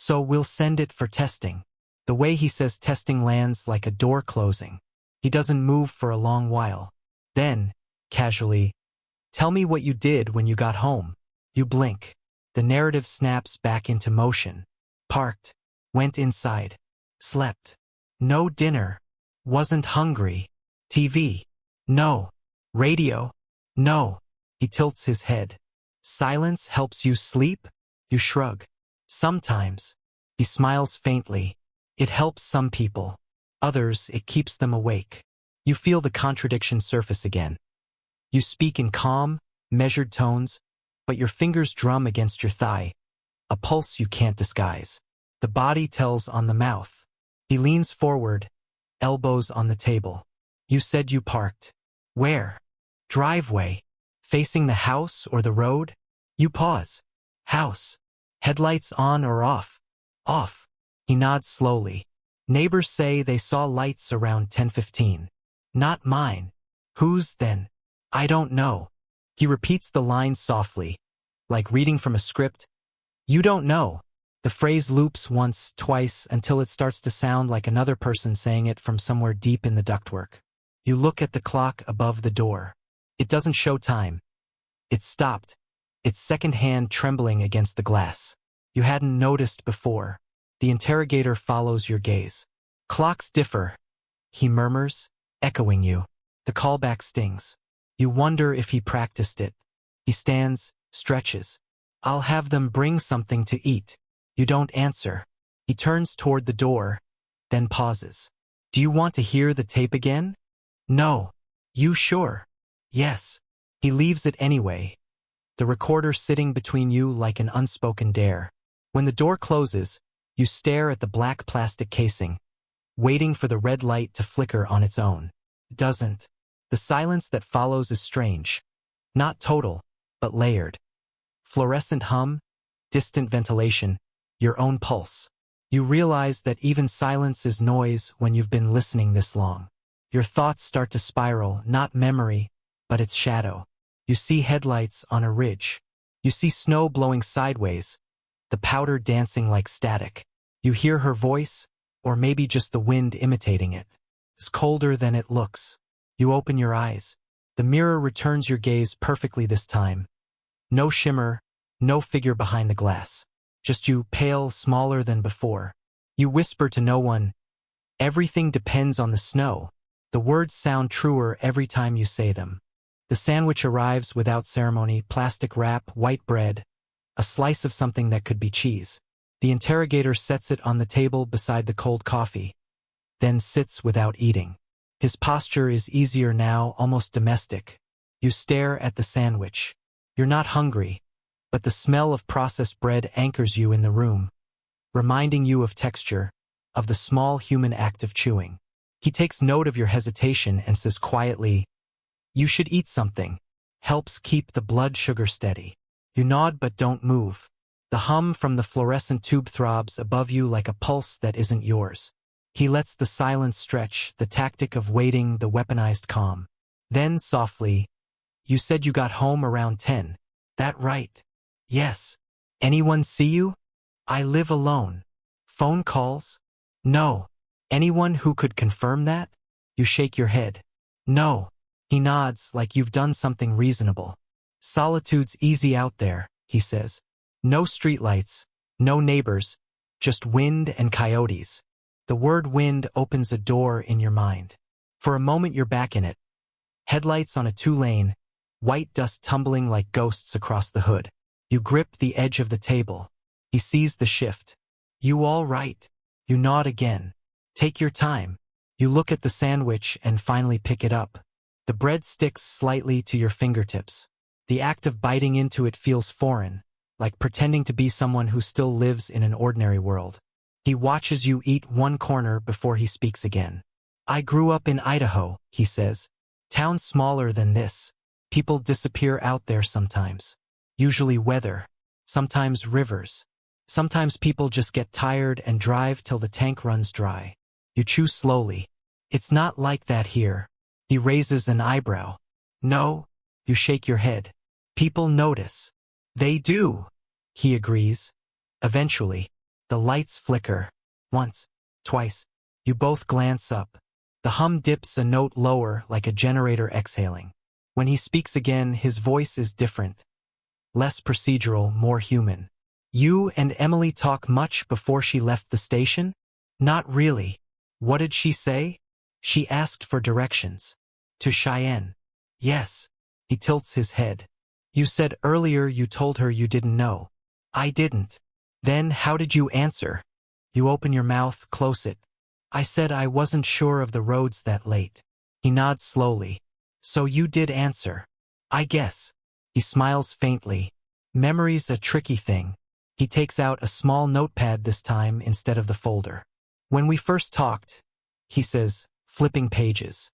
we'll send it for testing." The way he says testing lands like a door closing. He doesn't move for a long while. Then, casually, Tell me what you did when you got home. You blink. The narrative snaps back into motion. Parked. Went inside. Slept. No dinner. Wasn't hungry. TV. No. Radio. No. He tilts his head. Silence helps you sleep? You shrug. Sometimes. He smiles faintly. It helps some people. Others, it keeps them awake. You feel the contradiction surface again. You speak in calm, measured tones, but your fingers drum against your thigh, a pulse you can't disguise. The body tells on the mouth. He leans forward, elbows on the table. You said you parked. Where? Driveway. Facing the house or the road? You pause. House. Headlights on or off? Off. He nods slowly. Neighbors say they saw lights around 10:15. Not mine. Whose then? I don't know. He repeats the lines softly, like reading from a script. You don't know. The phrase loops once, twice, until it starts to sound like another person saying it from somewhere deep in the ductwork. You look at the clock above the door. It doesn't show time. It's stopped, its second hand trembling against the glass. You hadn't noticed before. The interrogator follows your gaze. Clocks differ, he murmurs, echoing you. The callback stings. You wonder if he practiced it. He stands, stretches. I'll have them bring something to eat. You don't answer. He turns toward the door, then pauses. Do you want to hear the tape again? No. You sure? Yes. He leaves it anyway, the recorder sitting between you like an unspoken dare. When the door closes, you stare at the black plastic casing, waiting for the red light to flicker on its own. It doesn't. The silence that follows is strange. Not total, but layered. Fluorescent hum, distant ventilation, your own pulse. You realize that even silence is noise when you've been listening this long. Your thoughts start to spiral, not memory, but its shadow. You see headlights on a ridge. You see snow blowing sideways, the powder dancing like static. You hear her voice, or maybe just the wind imitating it. It's colder than it looks. You open your eyes. The mirror returns your gaze perfectly this time. No shimmer, no figure behind the glass. Just you, pale, smaller than before. You whisper to no one, everything depends on the snow. The words sound truer every time you say them. The sandwich arrives without ceremony, plastic wrap, white bread, a slice of something that could be cheese. The interrogator sets it on the table beside the cold coffee, then sits without eating. His posture is easier now, almost domestic. You stare at the sandwich. You're not hungry, but the smell of processed bread anchors you in the room, reminding you of texture, of the small human act of chewing. He takes note of your hesitation and says quietly, you should eat something. Helps keep the blood sugar steady. You nod but don't move. The hum from the fluorescent tube throbs above you like a pulse that isn't yours. He lets the silence stretch, the tactic of waiting, the weaponized calm. Then, softly, you said you got home around 10. That right? Yes. Anyone see you? I live alone. Phone calls? No. Anyone who could confirm that? You shake your head. No. He nods like you've done something reasonable. Solitude's easy out there, he says. No streetlights, no neighbors, just wind and coyotes. The word wind opens a door in your mind. For a moment you're back in it. Headlights on a two-lane, white dust tumbling like ghosts across the hood. You grip the edge of the table. He sees the shift. You all right? You nod again. Take your time. You look at the sandwich and finally pick it up. The bread sticks slightly to your fingertips. The act of biting into it feels foreign, like pretending to be someone who still lives in an ordinary world. He watches you eat one corner before he speaks again. I grew up in Idaho, he says. Town smaller than this. People disappear out there sometimes. Usually weather. Sometimes rivers. Sometimes people just get tired and drive till the tank runs dry. You chew slowly. It's not like that here. He raises an eyebrow. No. You shake your head. People notice. They do. He agrees. Eventually, the lights flicker. Once, twice. You both glance up. The hum dips a note lower like a generator exhaling. When he speaks again, his voice is different. Less procedural, more human. You and Emily talk much before she left the station? Not really. What did she say? She asked for directions. To Cheyenne. Yes. He tilts his head. You said earlier you told her you didn't know. I didn't. Then how did you answer? You open your mouth, close it. I said I wasn't sure of the roads that late. He nods slowly. So you did answer. I guess. He smiles faintly. Memory's a tricky thing. He takes out a small notepad this time instead of the folder. When we first talked, he says, flipping pages.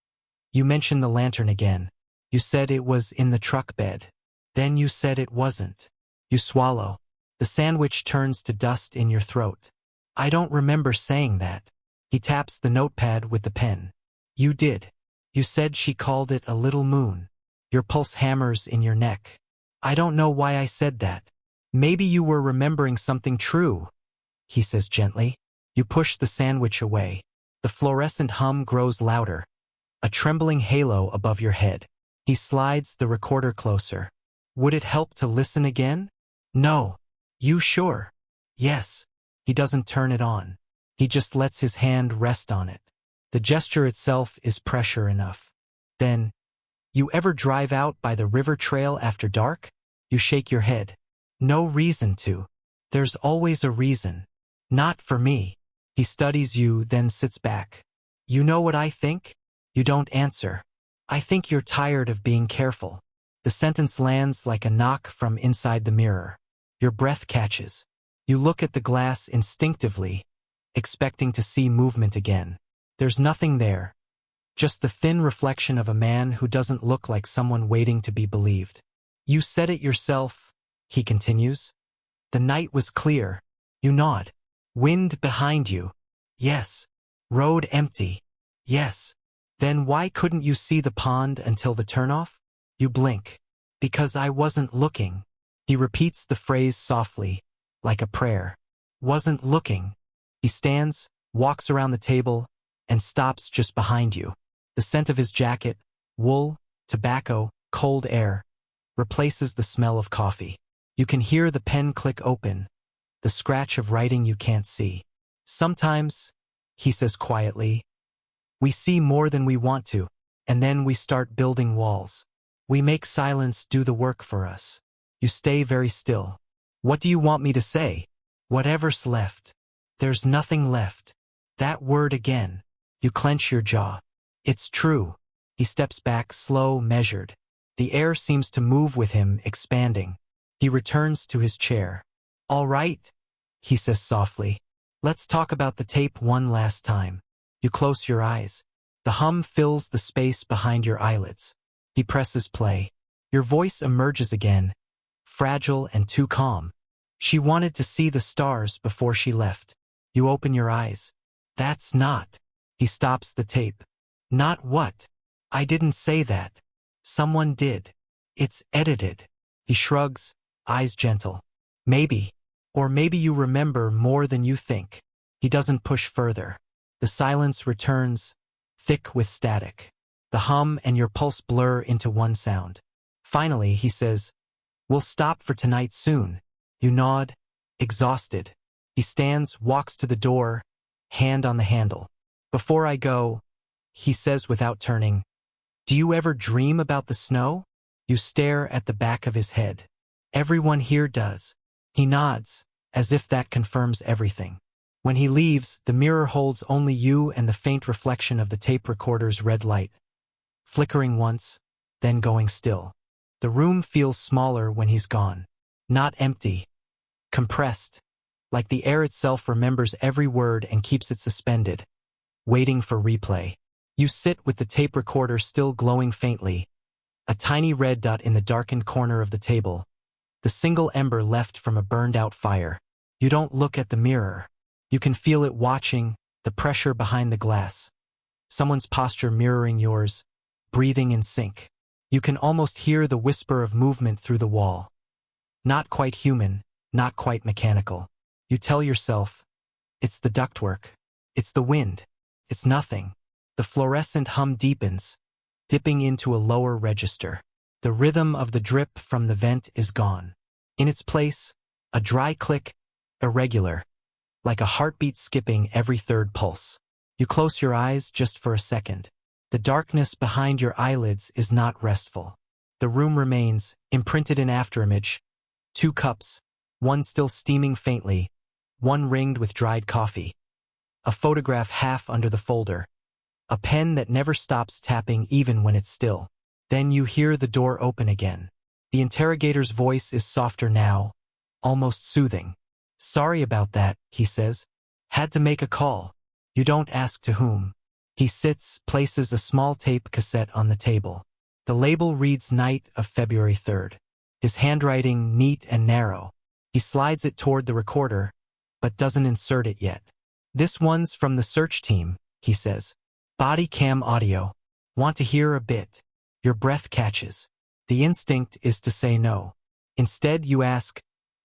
You mentioned the lantern again. You said it was in the truck bed. Then you said it wasn't. You swallow. The sandwich turns to dust in your throat. I don't remember saying that. He taps the notepad with the pen. You did. You said she called it a little moon. Your pulse hammers in your neck. I don't know why I said that. Maybe you were remembering something true, he says gently. You push the sandwich away. The fluorescent hum grows louder. A trembling halo above your head. He slides the recorder closer. Would it help to listen again? No. You sure? Yes. He doesn't turn it on. He just lets his hand rest on it. The gesture itself is pressure enough. Then, you ever drive out by the river trail after dark? You shake your head. No reason to. There's always a reason. Not for me. He studies you, then sits back. You know what I think? You don't answer. I think you're tired of being careful. The sentence lands like a knock from inside the mirror. Your breath catches. You look at the glass instinctively, expecting to see movement again. There's nothing there. Just the thin reflection of a man who doesn't look like someone waiting to be believed. You said it yourself, he continues. The night was clear. You nod. Wind behind you. Yes. Road empty. Yes. Then why couldn't you see the pond until the turnoff? You blink. Because I wasn't looking. He repeats the phrase softly, like a prayer. Wasn't looking. He stands, walks around the table, and stops just behind you. The scent of his jacket, wool, tobacco, cold air, replaces the smell of coffee. You can hear the pen click open, the scratch of writing you can't see. Sometimes, he says quietly, we see more than we want to, and then we start building walls. We make silence do the work for us. You stay very still. What do you want me to say? Whatever's left. There's nothing left. That word again. You clench your jaw. It's true. He steps back, slow, measured. The air seems to move with him, expanding. He returns to his chair. All right, he says softly. Let's talk about the tape one last time. You close your eyes. The hum fills the space behind your eyelids. He presses play. Your voice emerges again, fragile and too calm. She wanted to see the stars before she left. You open your eyes. That's not. He stops the tape. Not what? I didn't say that. Someone did. It's edited. He shrugs, eyes gentle. Maybe. Or maybe you remember more than you think. He doesn't push further. The silence returns, thick with static. The hum and your pulse blur into one sound. Finally, he says, we'll stop for tonight soon. You nod, exhausted. He stands, walks to the door, hand on the handle. Before I go, he says without turning, do you ever dream about the snow? You stare at the back of his head. Everyone here does. He nods, as if that confirms everything. When he leaves, the mirror holds only you and the faint reflection of the tape recorder's red light. Flickering once, then going still. The room feels smaller when he's gone. Not empty. Compressed. Like the air itself remembers every word and keeps it suspended. Waiting for replay. You sit with the tape recorder still glowing faintly. A tiny red dot in the darkened corner of the table. The single ember left from a burned-out fire. You don't look at the mirror. You can feel it watching, the pressure behind the glass. Someone's posture mirroring yours, breathing in sync. You can almost hear the whisper of movement through the wall. Not quite human, not quite mechanical. You tell yourself, it's the ductwork. It's the wind. It's nothing. The fluorescent hum deepens, dipping into a lower register. The rhythm of the drip from the vent is gone. In its place, a dry click, irregular, like a heartbeat skipping every third pulse. You close your eyes just for a second. The darkness behind your eyelids is not restful. The room remains, imprinted in afterimage. 2 cups, one still steaming faintly, one ringed with dried coffee. A photograph half under the folder. A pen that never stops tapping even when it's still. Then you hear the door open again. The interrogator's voice is softer now, almost soothing. "Sorry about that," he says. "Had to make a call." You don't ask to whom. He sits, places a small tape cassette on the table. The label reads night of February 3rd. His handwriting neat and narrow. He slides it toward the recorder, but doesn't insert it yet. "This one's from the search team," he says. "Body cam audio. Want to hear a bit?" Your breath catches. The instinct is to say no. Instead you ask,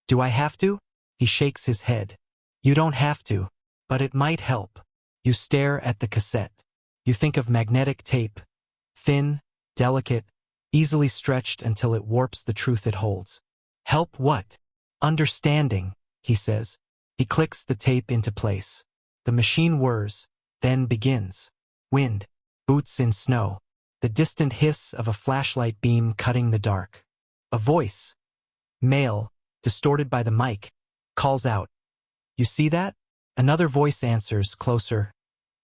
"Do I have to?" He shakes his head. "You don't have to, but it might help." You stare at the cassette. You think of magnetic tape. Thin, delicate, easily stretched until it warps the truth it holds. "Help what?" "Understanding," he says. He clicks the tape into place. The machine whirs, then begins. Wind, boots in snow. The distant hiss of a flashlight beam cutting the dark. A voice, male, distorted by the mic, calls out. "You see that?" Another voice answers, closer.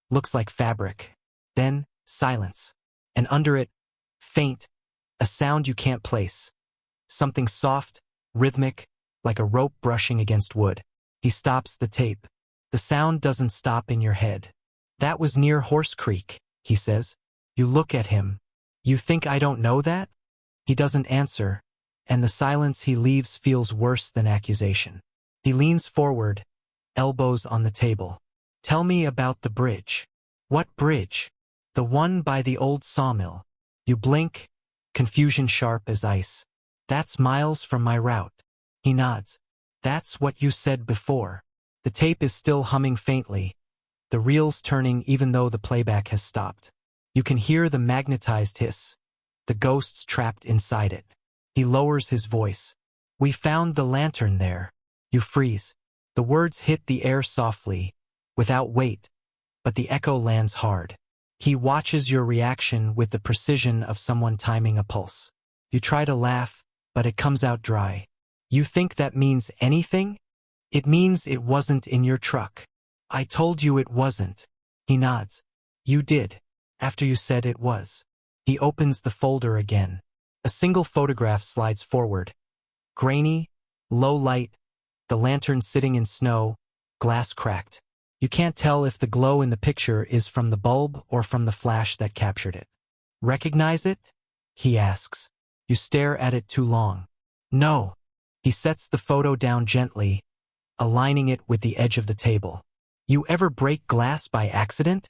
Looks like fabric. Then, silence. And under it, faint, a sound you can't place. Something soft, rhythmic, like a rope brushing against wood. He stops the tape. The sound doesn't stop in your head. "That was near Horse Creek," he says. You look at him. "You think I don't know that?" He doesn't answer, and the silence he leaves feels worse than accusation. He leans forward, elbows on the table. "Tell me about the bridge." "What bridge?" "The one by the old sawmill." You blink, confusion sharp as ice. "That's miles from my route." He nods. "That's what you said before." The tape is still humming faintly, the reels turning even though the playback has stopped. You can hear the magnetized hiss, the ghosts trapped inside it. He lowers his voice. "We found the lantern there." You freeze. The words hit the air softly, without weight, but the echo lands hard. He watches your reaction with the precision of someone timing a pulse. You try to laugh, but it comes out dry. "You think that means anything?" "It means it wasn't in your truck." "I told you it wasn't." He nods. "You did, after you said it was." He opens the folder again. A single photograph slides forward. Grainy, low light, the lantern sitting in snow, glass cracked. You can't tell if the glow in the picture is from the bulb or from the flash that captured it. "Recognize it?" he asks. You stare at it too long. "No." He sets the photo down gently, aligning it with the edge of the table. "You ever break glass by accident?"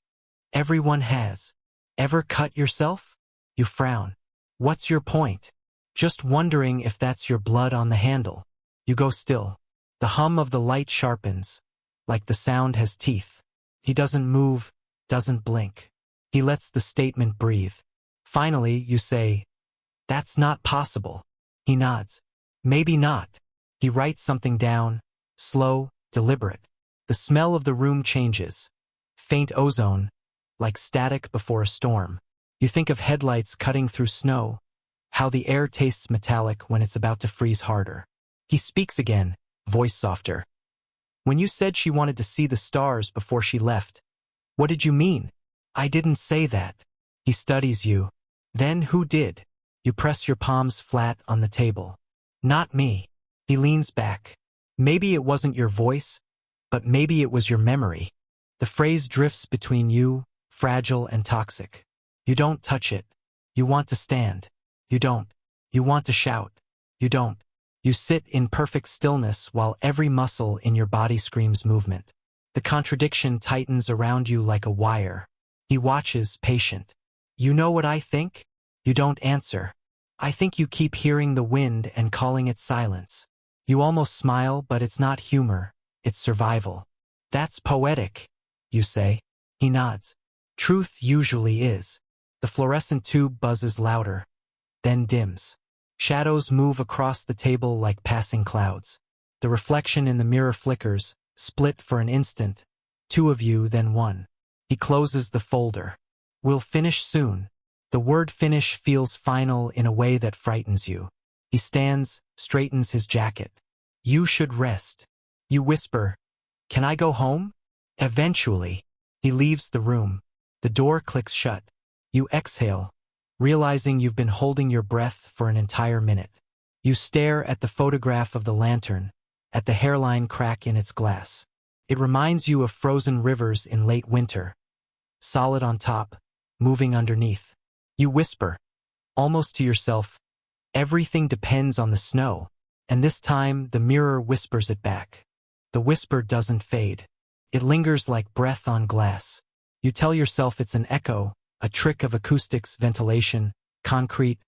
"Everyone has." "Ever cut yourself?" You frown. "What's your point?" "Just wondering if that's your blood on the handle." You go still. The hum of the light sharpens, like the sound has teeth. He doesn't move, doesn't blink. He lets the statement breathe. Finally, you say, "That's not possible." He nods. "Maybe not." He writes something down, slow, deliberate. The smell of the room changes. Faint ozone, like static before a storm. You think of headlights cutting through snow, how the air tastes metallic when it's about to freeze harder. He speaks again, voice softer. "When you said she wanted to see the stars before she left, what did you mean?" "I didn't say that." He studies you. "Then who did?" You press your palms flat on the table. "Not me." He leans back. "Maybe it wasn't your voice, but maybe it was your memory." The phrase drifts between you, fragile and toxic. You don't touch it. You want to stand. You don't. You want to shout. You don't. You sit in perfect stillness while every muscle in your body screams movement. The contradiction tightens around you like a wire. He watches, patient. "You know what I think?" You don't answer. "I think you keep hearing the wind and calling it silence." You almost smile, but it's not humor, it's survival. "That's poetic," you say. He nods. "Truth usually is." The fluorescent tube buzzes louder. then dims. Shadows move across the table like passing clouds. The reflection in the mirror flickers, split for an instant. Two of you, then one. He closes the folder. We'll finish soon. The word finish feels final in a way that frightens you. He stands, straightens his jacket. You should rest. You whisper, "Can I go home?" Eventually, he leaves the room. The door clicks shut. You exhale, realizing you've been holding your breath for an entire minute. You stare at the photograph of the lantern, at the hairline crack in its glass. It reminds you of frozen rivers in late winter. Solid on top, moving underneath. You whisper, almost to yourself, "Everything depends on the snow." And this time, the mirror whispers it back. The whisper doesn't fade. It lingers like breath on glass. You tell yourself it's an echo, a trick of acoustics, ventilation, concrete,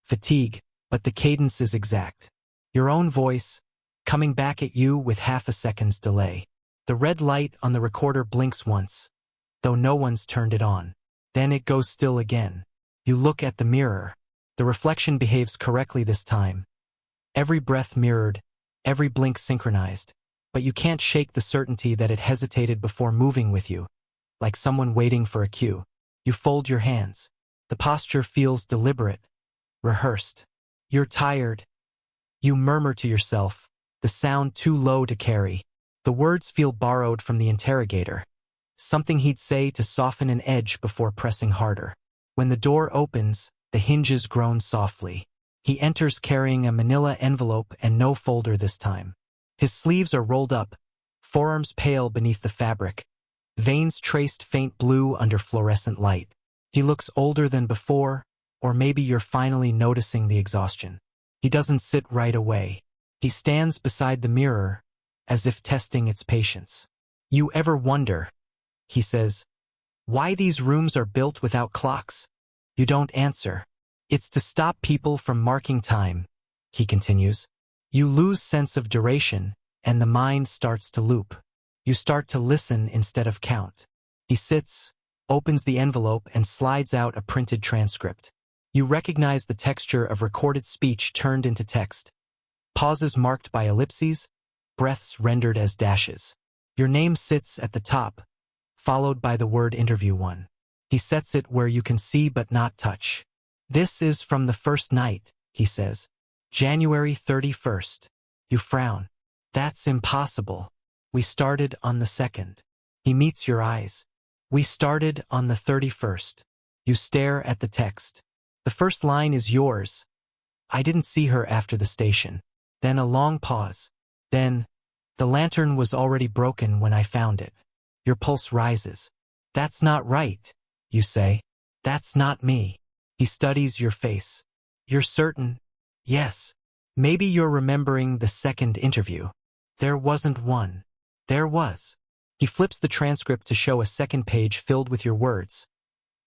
fatigue, but the cadence is exact. Your own voice, coming back at you with half a second's delay. The red light on the recorder blinks once, though no one's turned it on. Then it goes still again. You look at the mirror. The reflection behaves correctly this time. Every breath mirrored, every blink synchronized, but you can't shake the certainty that it hesitated before moving with you, like someone waiting for a cue. You fold your hands. The posture feels deliberate, rehearsed. You're tired. You murmur to yourself, the sound too low to carry. The words feel borrowed from the interrogator, something he'd say to soften an edge before pressing harder. When the door opens, the hinges groan softly. He enters carrying a manila envelope and no folder this time. His sleeves are rolled up, forearms pale beneath the fabric, veins traced faint blue under fluorescent light. He looks older than before, or maybe you're finally noticing the exhaustion. He doesn't sit right away. He stands beside the mirror, as if testing its patience. "You ever wonder," he says, "why these rooms are built without clocks?" You don't answer. "It's to stop people from marking time," he continues. You lose sense of duration, and the mind starts to loop. You start to listen instead of count. He sits, opens the envelope, and slides out a printed transcript. You recognize the texture of recorded speech turned into text. Pauses marked by ellipses, breaths rendered as dashes. Your name sits at the top, followed by the word interview 1. He sets it where you can see but not touch. "This is from the first night," he says. "January 31st. You frown. "That's impossible. We started on the 2nd. He meets your eyes. "We started on the 31st. You stare at the text. The first line is yours. "I didn't see her after the station." Then a long pause. Then, "The lantern was already broken when I found it." Your pulse rises. "That's not right," you say. "That's not me." He studies your face. "You're certain?" "Yes." "Maybe you're remembering the second interview." "There wasn't one." "There was." He flips the transcript to show a second page filled with your words.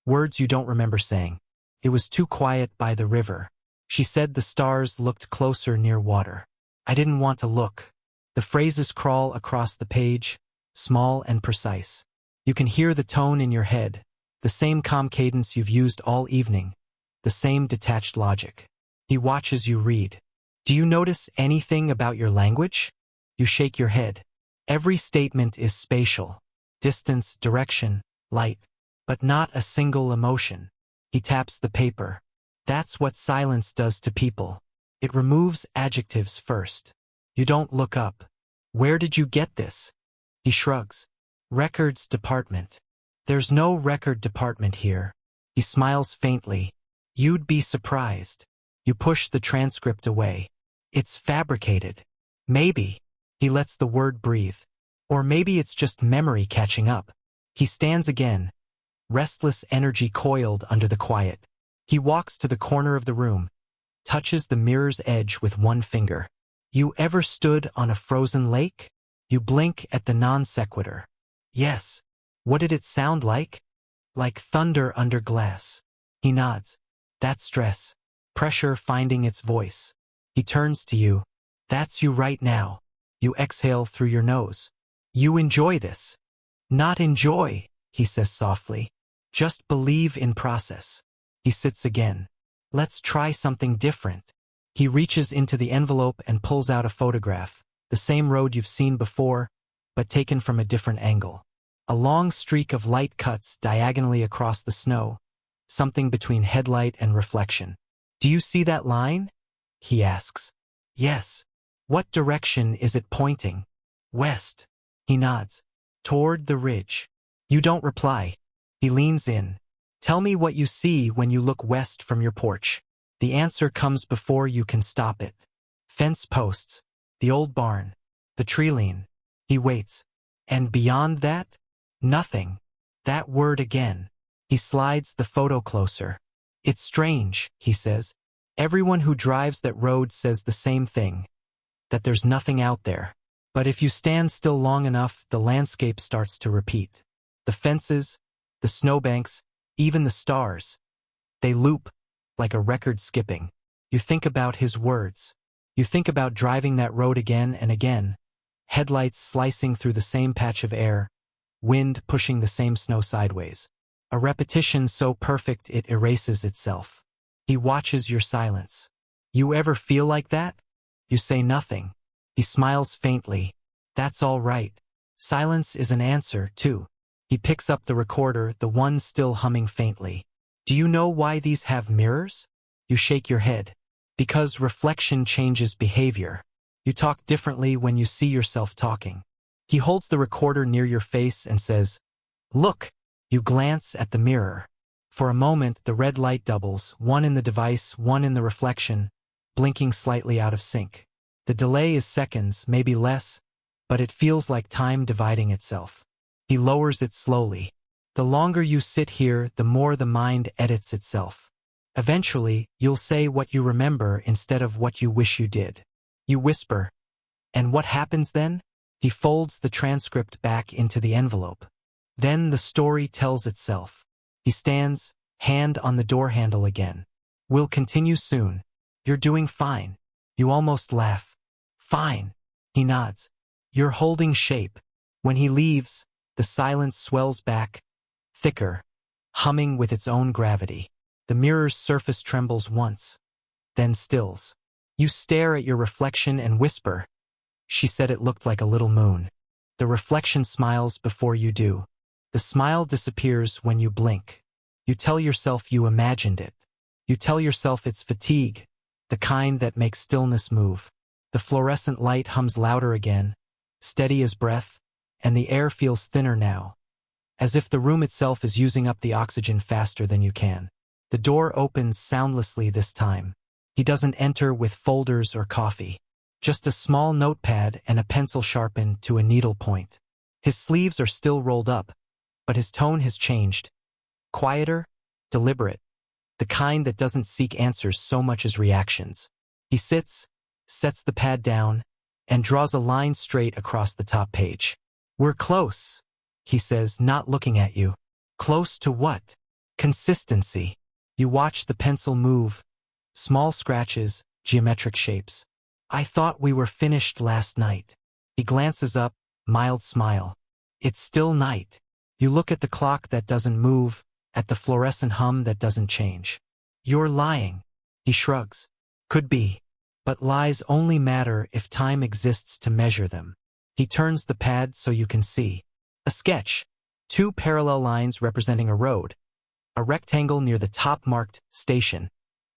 Words you don't remember saying. "It was too quiet by the river. She said the stars looked closer near water. I didn't want to look." The phrases crawl across the page, small and precise. You can hear the tone in your head, the same calm cadence you've used all evening, the same detached logic. He watches you read. "Do you notice anything about your language?" You shake your head. Every statement is spatial. Distance, direction, light, but not a single emotion. He taps the paper. That's what silence does to people. It removes adjectives first. You don't look up. "Where did you get this?" He shrugs. "Records department." "There's no record department here." He smiles faintly. "You'd be surprised." You push the transcript away. "It's fabricated." "Maybe." He lets the word breathe. "Or maybe it's just memory catching up." He stands again, restless energy coiled under the quiet. He walks to the corner of the room, touches the mirror's edge with one finger. "You ever stood on a frozen lake?" You blink at the non sequitur. "Yes." "What did it sound like?" "Like thunder under glass." He nods. "That's stress. Pressure finding its voice." He turns to you. "That's you right now." You exhale through your nose. "You enjoy this." "Not enjoy," he says softly. "Just believe in process." He sits again. Let's try something different. He reaches into the envelope and pulls out a photograph, the same road you've seen before, but taken from a different angle. A long streak of light cuts diagonally across the snow, something between headlight and reflection. Do you see that line? He asks. Yes. What direction is it pointing? West. He nods. Toward the ridge. You don't reply. He leans in. Tell me what you see when you look west from your porch. The answer comes before you can stop it. Fence posts. The old barn. The tree line. He waits. And beyond that? Nothing. That word again. He slides the photo closer. It's strange, he says. Everyone who drives that road says the same thing. That there's nothing out there. But if you stand still long enough, the landscape starts to repeat. The fences, the snowbanks, even the stars. They loop, like a record skipping. You think about his words. You think about driving that road again and again. Headlights slicing through the same patch of air. Wind pushing the same snow sideways. A repetition so perfect it erases itself. He watches your silence. You ever feel like that? You say nothing. He smiles faintly. That's all right. Silence is an answer, too. He picks up the recorder, the one still humming faintly. Do you know why these have mirrors? You shake your head. Because reflection changes behavior. You talk differently when you see yourself talking. He holds the recorder near your face and says, Look. You glance at the mirror. For a moment, the red light doubles, one in the device, one in the reflection, blinking slightly out of sync. The delay is seconds, maybe less, but it feels like time dividing itself. He lowers it slowly. The longer you sit here, the more the mind edits itself. Eventually, you'll say what you remember instead of what you wish you did. You whisper. And what happens then? He folds the transcript back into the envelope. Then the story tells itself. He stands, hand on the door handle again. We'll continue soon. You're doing fine. You almost laugh. Fine. He nods. You're holding shape. When he leaves, the silence swells back, thicker, humming with its own gravity. The mirror's surface trembles once, then stills. You stare at your reflection and whisper. She said it looked like a little moon. The reflection smiles before you do. The smile disappears when you blink. You tell yourself you imagined it. You tell yourself it's fatigue, the kind that makes stillness move. The fluorescent light hums louder again, steady as breath, and the air feels thinner now, as if the room itself is using up the oxygen faster than you can. The door opens soundlessly this time. He doesn't enter with folders or coffee. Just a small notepad and a pencil sharpened to a needle point. His sleeves are still rolled up, but his tone has changed. Quieter, deliberate, the kind that doesn't seek answers so much as reactions. He sits, sets the pad down, and draws a line straight across the top page. We're close, he says, not looking at you. Close to what? Consistency. You watch the pencil move, small scratches, geometric shapes. I thought we were finished last night. He glances up, mild smile. It's still night. You look at the clock that doesn't move, at the fluorescent hum that doesn't change. You're lying. He shrugs. Could be. But lies only matter if time exists to measure them. He turns the pad so you can see. A sketch. 2 parallel lines representing a road. A rectangle near the top marked station.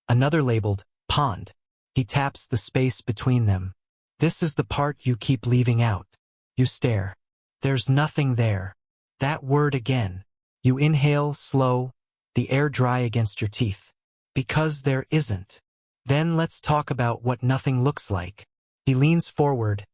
Another labeled pond. He taps the space between them. This is the part you keep leaving out. You stare. There's nothing there. That word again. You inhale, slow, the air dry against your teeth. Because there isn't. Then let's talk about what nothing looks like. He leans forward,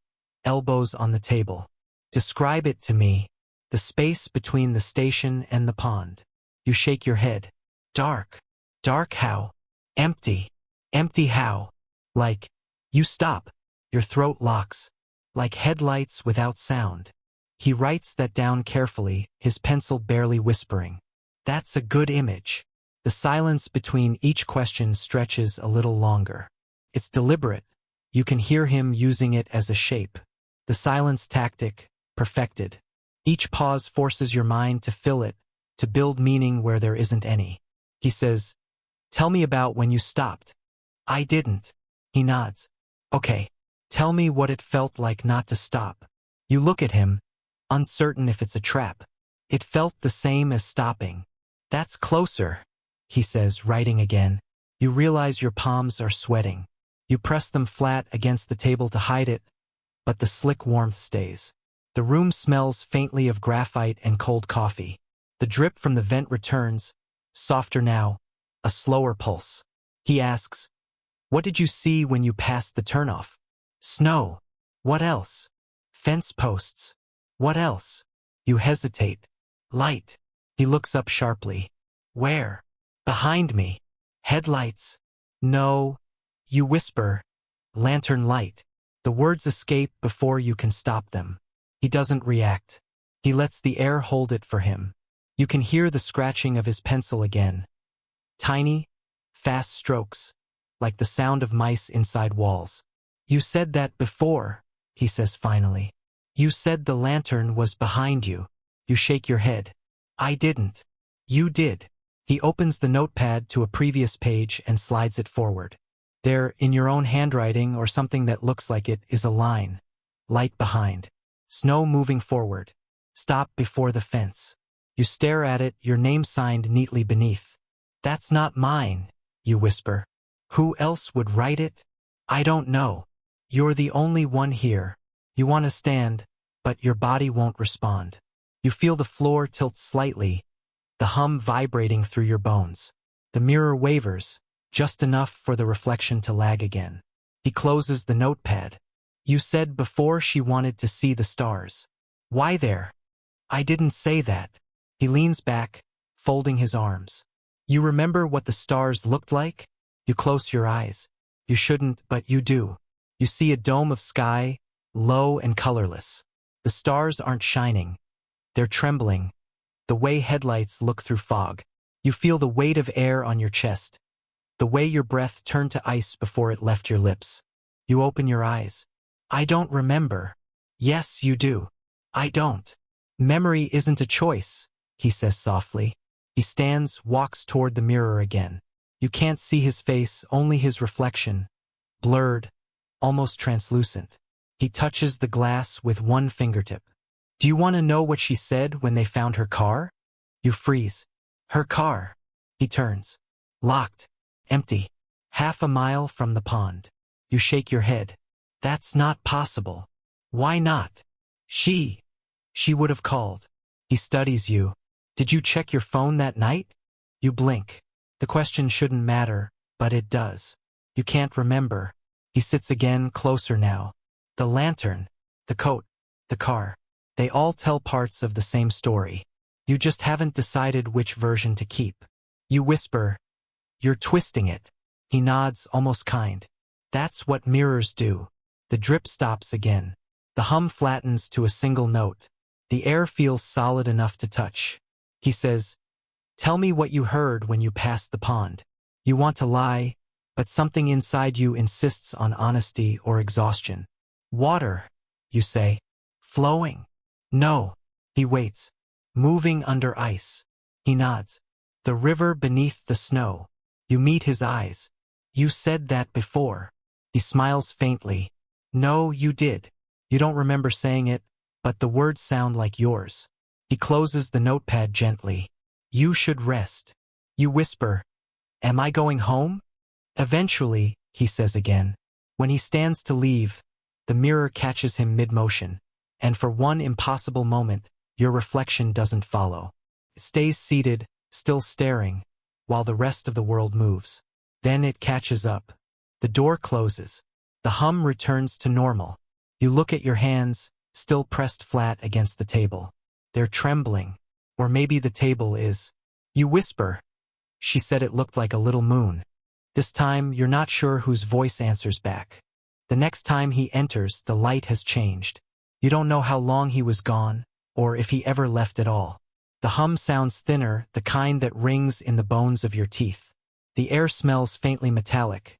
elbows on the table. Describe it to me. The space between the station and the pond. You shake your head. Dark. Dark how? Empty. Empty how? Like, you stop. Your throat locks. Like headlights without sound. He writes that down carefully, his pencil barely whispering. That's a good image. The silence between each question stretches a little longer. It's deliberate. You can hear him using it as a shape. The silence tactic, perfected. Each pause forces your mind to fill it, to build meaning where there isn't any. He says, Tell me about when you stopped. I didn't. He nods. Okay. Tell me what it felt like not to stop. You look at him, uncertain if it's a trap. It felt the same as stopping. That's closer, he says, writing again. You realize your palms are sweating. You press them flat against the table to hide it, but the slick warmth stays. The room smells faintly of graphite and cold coffee. The drip from the vent returns, softer now, a slower pulse. He asks, what did you see when you passed the turnoff? Snow. What else? Fence posts. What else? You hesitate. Light. He looks up sharply. Where? Behind me. Headlights. No. You whisper. Lantern light. The words escape before you can stop them. He doesn't react. He lets the air hold it for him. You can hear the scratching of his pencil again. Tiny, fast strokes, like the sound of mice inside walls. You said that before, he says finally. You said the lantern was behind you. You shake your head. I didn't. You did. He opens the notepad to a previous page and slides it forward. There, in your own handwriting or something that looks like it, is a line. Light behind. Snow moving forward. Stop before the fence. You stare at it, your name signed neatly beneath. That's not mine, you whisper. Who else would write it? I don't know. You're the only one here. You want to stand, but your body won't respond. You feel the floor tilt slightly, the hum vibrating through your bones. The mirror wavers, just enough for the reflection to lag again. He closes the notepad. You said before she wanted to see the stars. Why there? I didn't say that. He leans back, folding his arms. You remember what the stars looked like? You close your eyes. You shouldn't, but you do. You see a dome of sky, low and colorless. The stars aren't shining. They're trembling, the way headlights look through fog. You feel the weight of air on your chest, the way your breath turned to ice before it left your lips. You open your eyes. I don't remember. Yes, you do. I don't. Memory isn't a choice, he says softly. He stands, walks toward the mirror again. You can't see his face, only his reflection. Blurred, almost translucent. He touches the glass with one fingertip. Do you want to know what she said when they found her car? You freeze. Her car. He turns. Locked. Empty. Half a mile from the pond. You shake your head. That's not possible. Why not? She would have called. He studies you. Did you check your phone that night? You blink. The question shouldn't matter, but it does. You can't remember. He sits again, closer now. The lantern, the coat, the car. They all tell parts of the same story. You just haven't decided which version to keep. You whisper, you're twisting it. He nods, almost kind. That's what mirrors do. The drip stops again. The hum flattens to a single note. The air feels solid enough to touch. He says, tell me what you heard when you passed the pond. You want to lie, but something inside you insists on honesty or exhaustion. Water, you say. Flowing. No. He waits. Moving under ice. He nods. The river beneath the snow. You meet his eyes. You said that before. He smiles faintly. No, you did. You don't remember saying it, but the words sound like yours. He closes the notepad gently. You should rest. You whisper, am I going home? Eventually, he says again. When he stands to leave, the mirror catches him mid-motion, and for one impossible moment, your reflection doesn't follow. It stays seated, still staring, while the rest of the world moves. Then it catches up. The door closes. The hum returns to normal. You look at your hands, still pressed flat against the table. They're trembling. Or maybe the table is. You whisper. She said it looked like a little moon. This time, you're not sure whose voice answers back. The next time he enters, the light has changed. You don't know how long he was gone, or if he ever left at all. The hum sounds thinner, the kind that rings in the bones of your teeth. The air smells faintly metallic,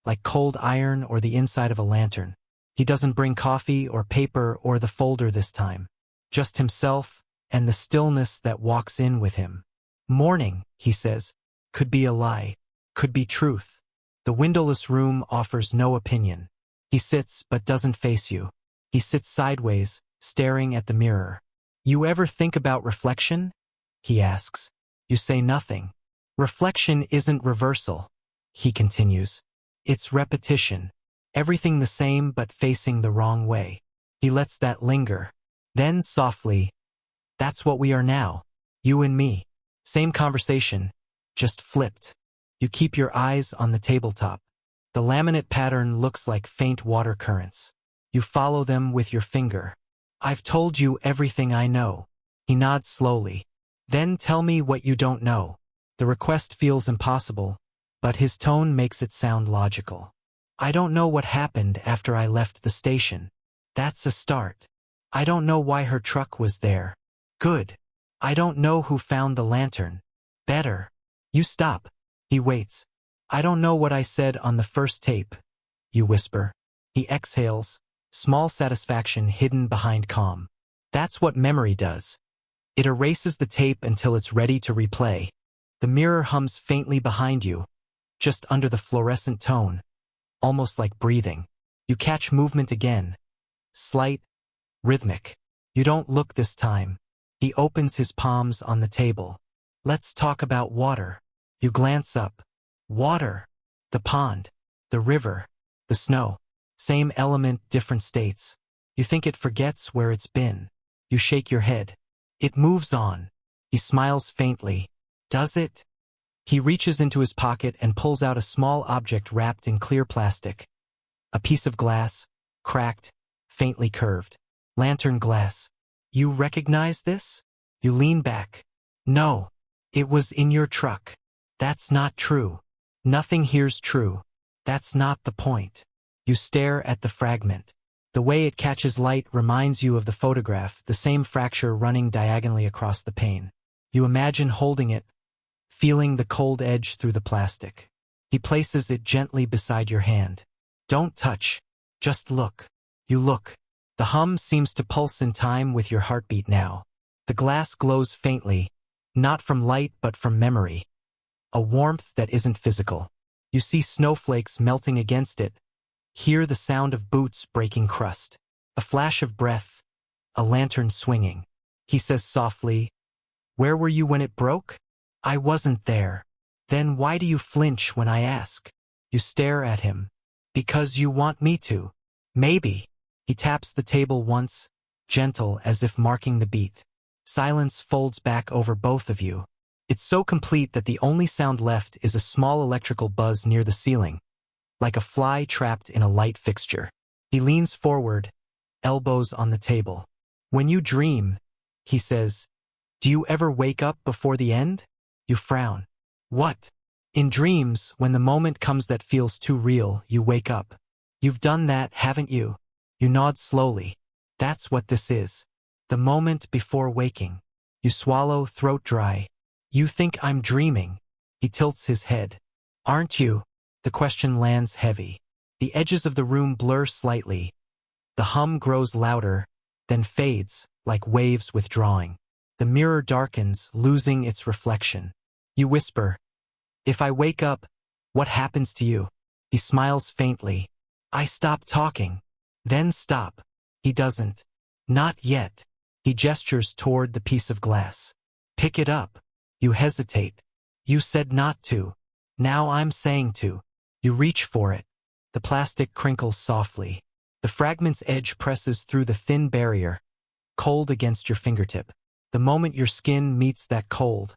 like cold iron or the inside of a lantern. He doesn't bring coffee or paper or the folder this time. Just himself and the stillness that walks in with him. Morning, he says, could be a lie. could be truth. The windowless room offers no opinion. He sits but doesn't face you. He sits sideways, staring at the mirror. You ever think about reflection? He asks. You say nothing. Reflection isn't reversal, he continues. It's repetition. Everything the same but facing the wrong way. He lets that linger. Then softly, that's what we are now. You and me. Same conversation, just flipped. You keep your eyes on the tabletop. The laminate pattern looks like faint water currents. You follow them with your finger. I've told you everything I know. He nods slowly. Then tell me what you don't know. The request feels impossible, but his tone makes it sound logical. I don't know what happened after I left the station. That's a start. I don't know why her truck was there. Good. I don't know who found the lantern. Better. You stop. He waits. I don't know what I said on the first tape. You whisper. He exhales, small satisfaction hidden behind calm. That's what memory does. It erases the tape until it's ready to replay. The mirror hums faintly behind you, just under the fluorescent tone, almost like breathing. You catch movement again. Slight, rhythmic. You don't look this time. He opens his palms on the table. Let's talk about water. You glance up. Water. The pond. The river. The snow. Same element, different states. You think it forgets where it's been. You shake your head. It moves on. He smiles faintly. Does it? He reaches into his pocket and pulls out a small object wrapped in clear plastic. A piece of glass, cracked, faintly curved. Lantern glass. You recognize this? You lean back. No. It was in your truck. That's not true. Nothing here's true. That's not the point. You stare at the fragment. The way it catches light reminds you of the photograph, the same fracture running diagonally across the pane. You imagine holding it, feeling the cold edge through the plastic. He places it gently beside your hand. Don't touch. Just look. You look. The hum seems to pulse in time with your heartbeat now. The glass glows faintly, not from light but from memory. A warmth that isn't physical. You see snowflakes melting against it, hear the sound of boots breaking crust. A flash of breath, a lantern swinging. He says softly, "Where were you when it broke?" "I wasn't there." "Then why do you flinch when I ask?" You stare at him. "Because you want me to." "Maybe." He taps the table once, gentle as if marking the beat. Silence folds back over both of you. It's so complete that the only sound left is a small electrical buzz near the ceiling, like a fly trapped in a light fixture. He leans forward, elbows on the table. "When you dream," he says, "do you ever wake up before the end?" You frown. "What?" "In dreams, when the moment comes that feels too real, you wake up. You've done that, haven't you?" You nod slowly. "That's what this is. The moment before waking." You swallow, throat dry. "You think I'm dreaming?" He tilts his head. "Aren't you?" The question lands heavy. The edges of the room blur slightly. The hum grows louder, then fades, like waves withdrawing. The mirror darkens, losing its reflection. You whisper, "If I wake up, what happens to you?" He smiles faintly. "I stop talking." "Then stop." He doesn't. "Not yet." He gestures toward the piece of glass. "Pick it up." You hesitate. "You said not to." "Now I'm saying to." You reach for it. The plastic crinkles softly. The fragment's edge presses through the thin barrier, cold against your fingertip. The moment your skin meets that cold,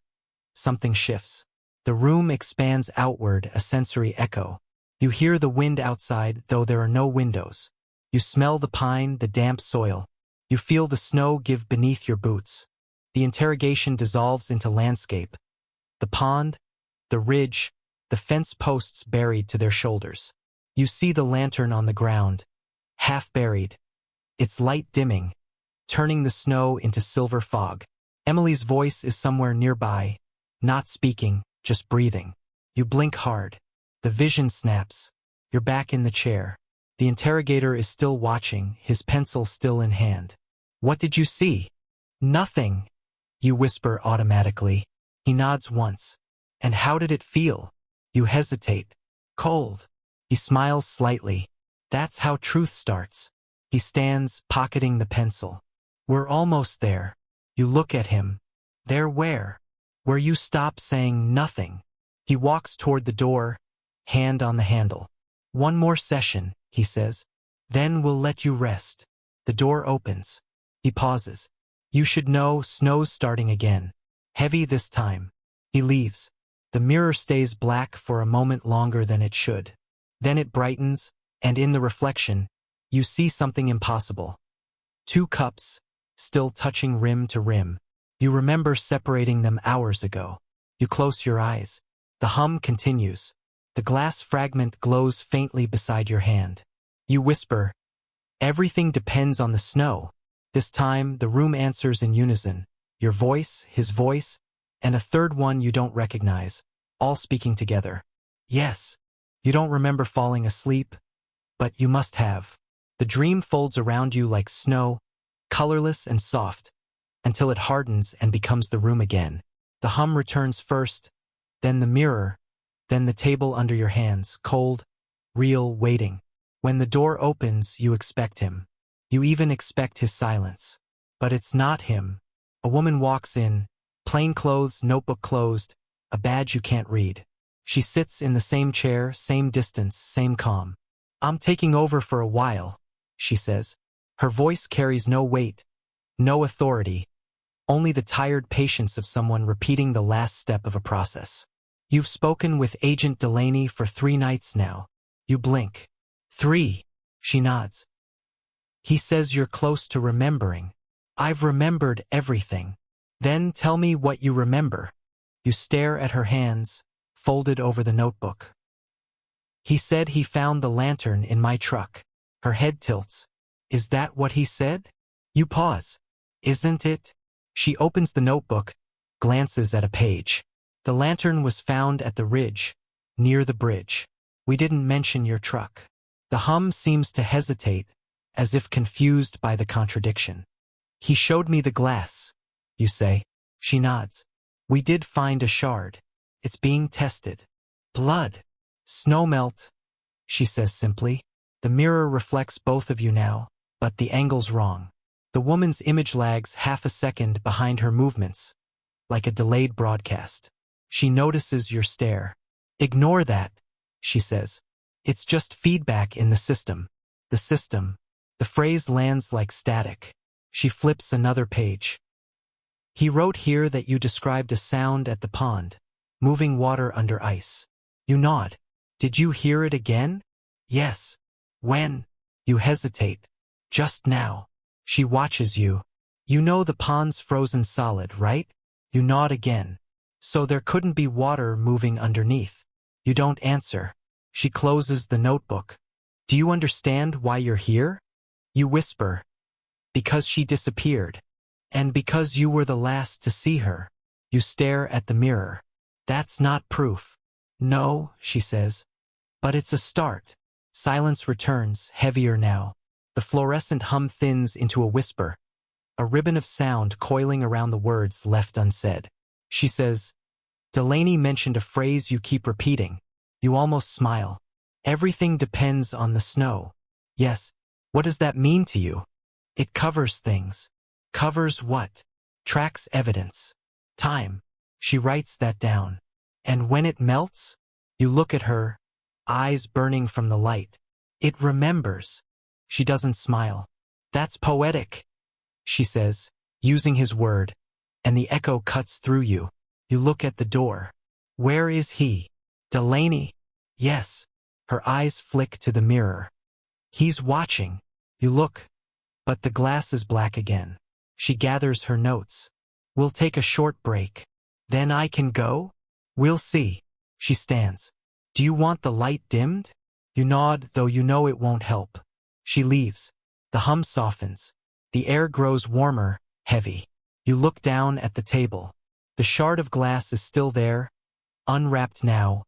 something shifts. The room expands outward, a sensory echo. You hear the wind outside, though there are no windows. You smell the pine, the damp soil. You feel the snow give beneath your boots. The interrogation dissolves into landscape. The pond, the ridge, the fence posts buried to their shoulders. You see the lantern on the ground, half buried, its light dimming, turning the snow into silver fog. Emily's voice is somewhere nearby, not speaking, just breathing. You blink hard. The vision snaps. You're back in the chair. The interrogator is still watching, his pencil still in hand. "What did you see?" "Nothing," you whisper automatically. He nods once. "And how did it feel?" You hesitate. Cold. He smiles slightly. That's how truth starts. He stands, pocketing the pencil. We're almost there. You look at him. There where? Where you stop saying nothing. He walks toward the door, hand on the handle. One more session, he says. Then we'll let you rest. The door opens. He pauses. You should know, snow's starting again. Heavy this time. He leaves. The mirror stays black for a moment longer than it should. Then it brightens, and in the reflection, you see something impossible. 2 cups, still touching rim to rim. You remember separating them hours ago. You close your eyes. The hum continues. The glass fragment glows faintly beside your hand. You whisper, "Everything depends on the snow." This time, the room answers in unison. Your voice, his voice, and a third one you don't recognize, all speaking together. Yes, you don't remember falling asleep, but you must have. The dream folds around you like snow, colorless and soft, until it hardens and becomes the room again. The hum returns first, then the mirror, then the table under your hands, cold, real, waiting. When the door opens, you expect him. You even expect his silence. But it's not him. A woman walks in, plain clothes, notebook closed, a badge you can't read. She sits in the same chair, same distance, same calm. "I'm taking over for a while," she says. Her voice carries no weight, no authority, only the tired patience of someone repeating the last step of a process. "You've spoken with Agent Delaney for 3 nights now." You blink. 3. She nods. "He says you're close to remembering." "I've remembered everything." "Then tell me what you remember." You stare at her hands, folded over the notebook. "He said he found the lantern in my truck." Her head tilts. "Is that what he said?" You pause. "Isn't it?" She opens the notebook, glances at a page. "The lantern was found at the ridge, near the bridge. We didn't mention your truck." The hum seems to hesitate, as if confused by the contradiction. "He showed me the glass," you say. She nods. "We did find a shard. It's being tested." "Blood." "Snowmelt," she says simply. The mirror reflects both of you now, but the angle's wrong. The woman's image lags half a second behind her movements, like a delayed broadcast. She notices your stare. "Ignore that," she says. "It's just feedback in the system." The system. The phrase lands like static. She flips another page. "He wrote here that you described a sound at the pond, moving water under ice." You nod. "Did you hear it again?" "Yes." "When?" You hesitate. "Just now." She watches you. "You know the pond's frozen solid, right?" You nod again. "So there couldn't be water moving underneath." You don't answer. She closes the notebook. "Do you understand why you're here?" You whisper. "Because she disappeared. And because you were the last to see her." You stare at the mirror. "That's not proof." "No," she says. "But it's a start." Silence returns, heavier now. The fluorescent hum thins into a whisper, a ribbon of sound coiling around the words left unsaid. She says, "Delaney mentioned a phrase you keep repeating." You almost smile. "Everything depends on the snow." "Yes. What does that mean to you?" "It covers things." "Covers what?" "Tracks evidence. Time." She writes that down. "And when it melts?" You look at her, eyes burning from the light. "It remembers." She doesn't smile. "That's poetic," she says, using his word, and the echo cuts through you. You look at the door. "Where is he?" "Delaney?" "Yes." Her eyes flick to the mirror. "He's watching." You look, but the glass is black again. She gathers her notes. "We'll take a short break. Then I can go?" "We'll see." She stands. "Do you want the light dimmed?" You nod, though you know it won't help. She leaves. The hum softens. The air grows warmer, heavy. You look down at the table. The shard of glass is still there, unwrapped now,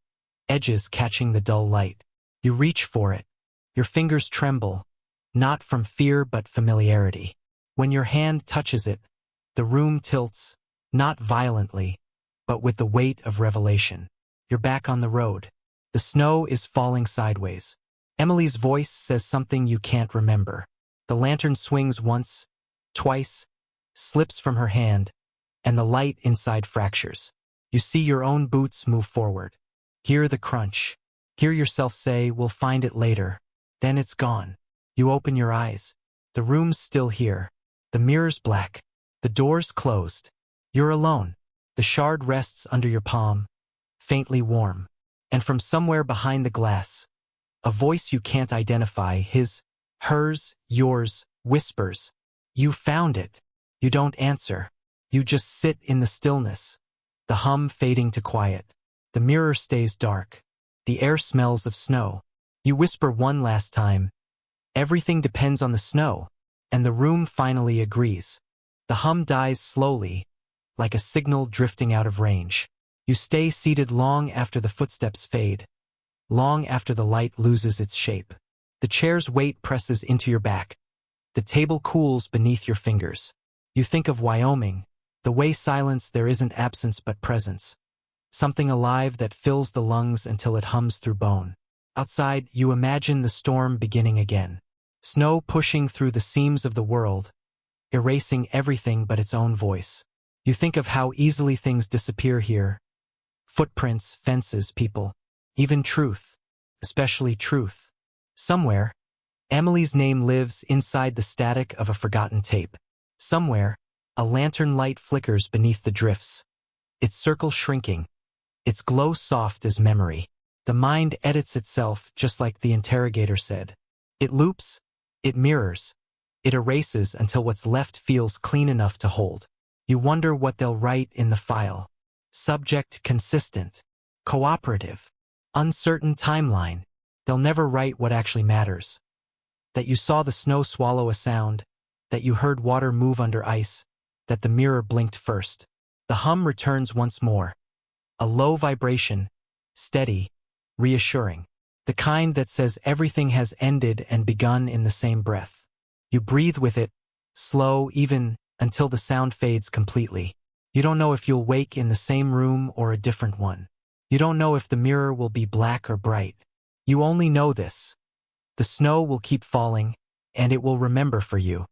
edges catching the dull light. You reach for it. Your fingers tremble, not from fear but familiarity. When your hand touches it, the room tilts, not violently, but with the weight of revelation. You're back on the road. The snow is falling sideways. Emily's voice says something you can't remember. The lantern swings once, twice, slips from her hand, and the light inside fractures. You see your own boots move forward. Hear the crunch. Hear yourself say, "We'll find it later." Then it's gone. You open your eyes. The room's still here. The mirror's black. The door's closed. You're alone. The shard rests under your palm, faintly warm. And from somewhere behind the glass, a voice you can't identify, his, hers, yours, whispers, "You found it." You don't answer. You just sit in the stillness, the hum fading to quiet. The mirror stays dark. The air smells of snow. You whisper one last time, "Everything depends on the snow," and the room finally agrees. The hum dies slowly, like a signal drifting out of range. You stay seated long after the footsteps fade, long after the light loses its shape. The chair's weight presses into your back. The table cools beneath your fingers. You think of Wyoming, the way silence there isn't absence but presence. Something alive that fills the lungs until it hums through bone. Outside, you imagine the storm beginning again. Snow pushing through the seams of the world, erasing everything but its own voice. You think of how easily things disappear here. Footprints, fences, people, even truth, especially truth. Somewhere, Emily's name lives inside the static of a forgotten tape. Somewhere, a lantern light flickers beneath the drifts, its circle shrinking, its glow soft as memory. The mind edits itself just like the interrogator said. It loops, it mirrors, it erases until what's left feels clean enough to hold. You wonder what they'll write in the file. Subject consistent, cooperative, uncertain timeline. They'll never write what actually matters. That you saw the snow swallow a sound, that you heard water move under ice, that the mirror blinked first. The hum returns once more. A low vibration, steady, reassuring. The kind that says everything has ended and begun in the same breath. You breathe with it, slow, even, until the sound fades completely. You don't know if you'll wake in the same room or a different one. You don't know if the mirror will be black or bright. You only know this. The snow will keep falling, and it will remember for you.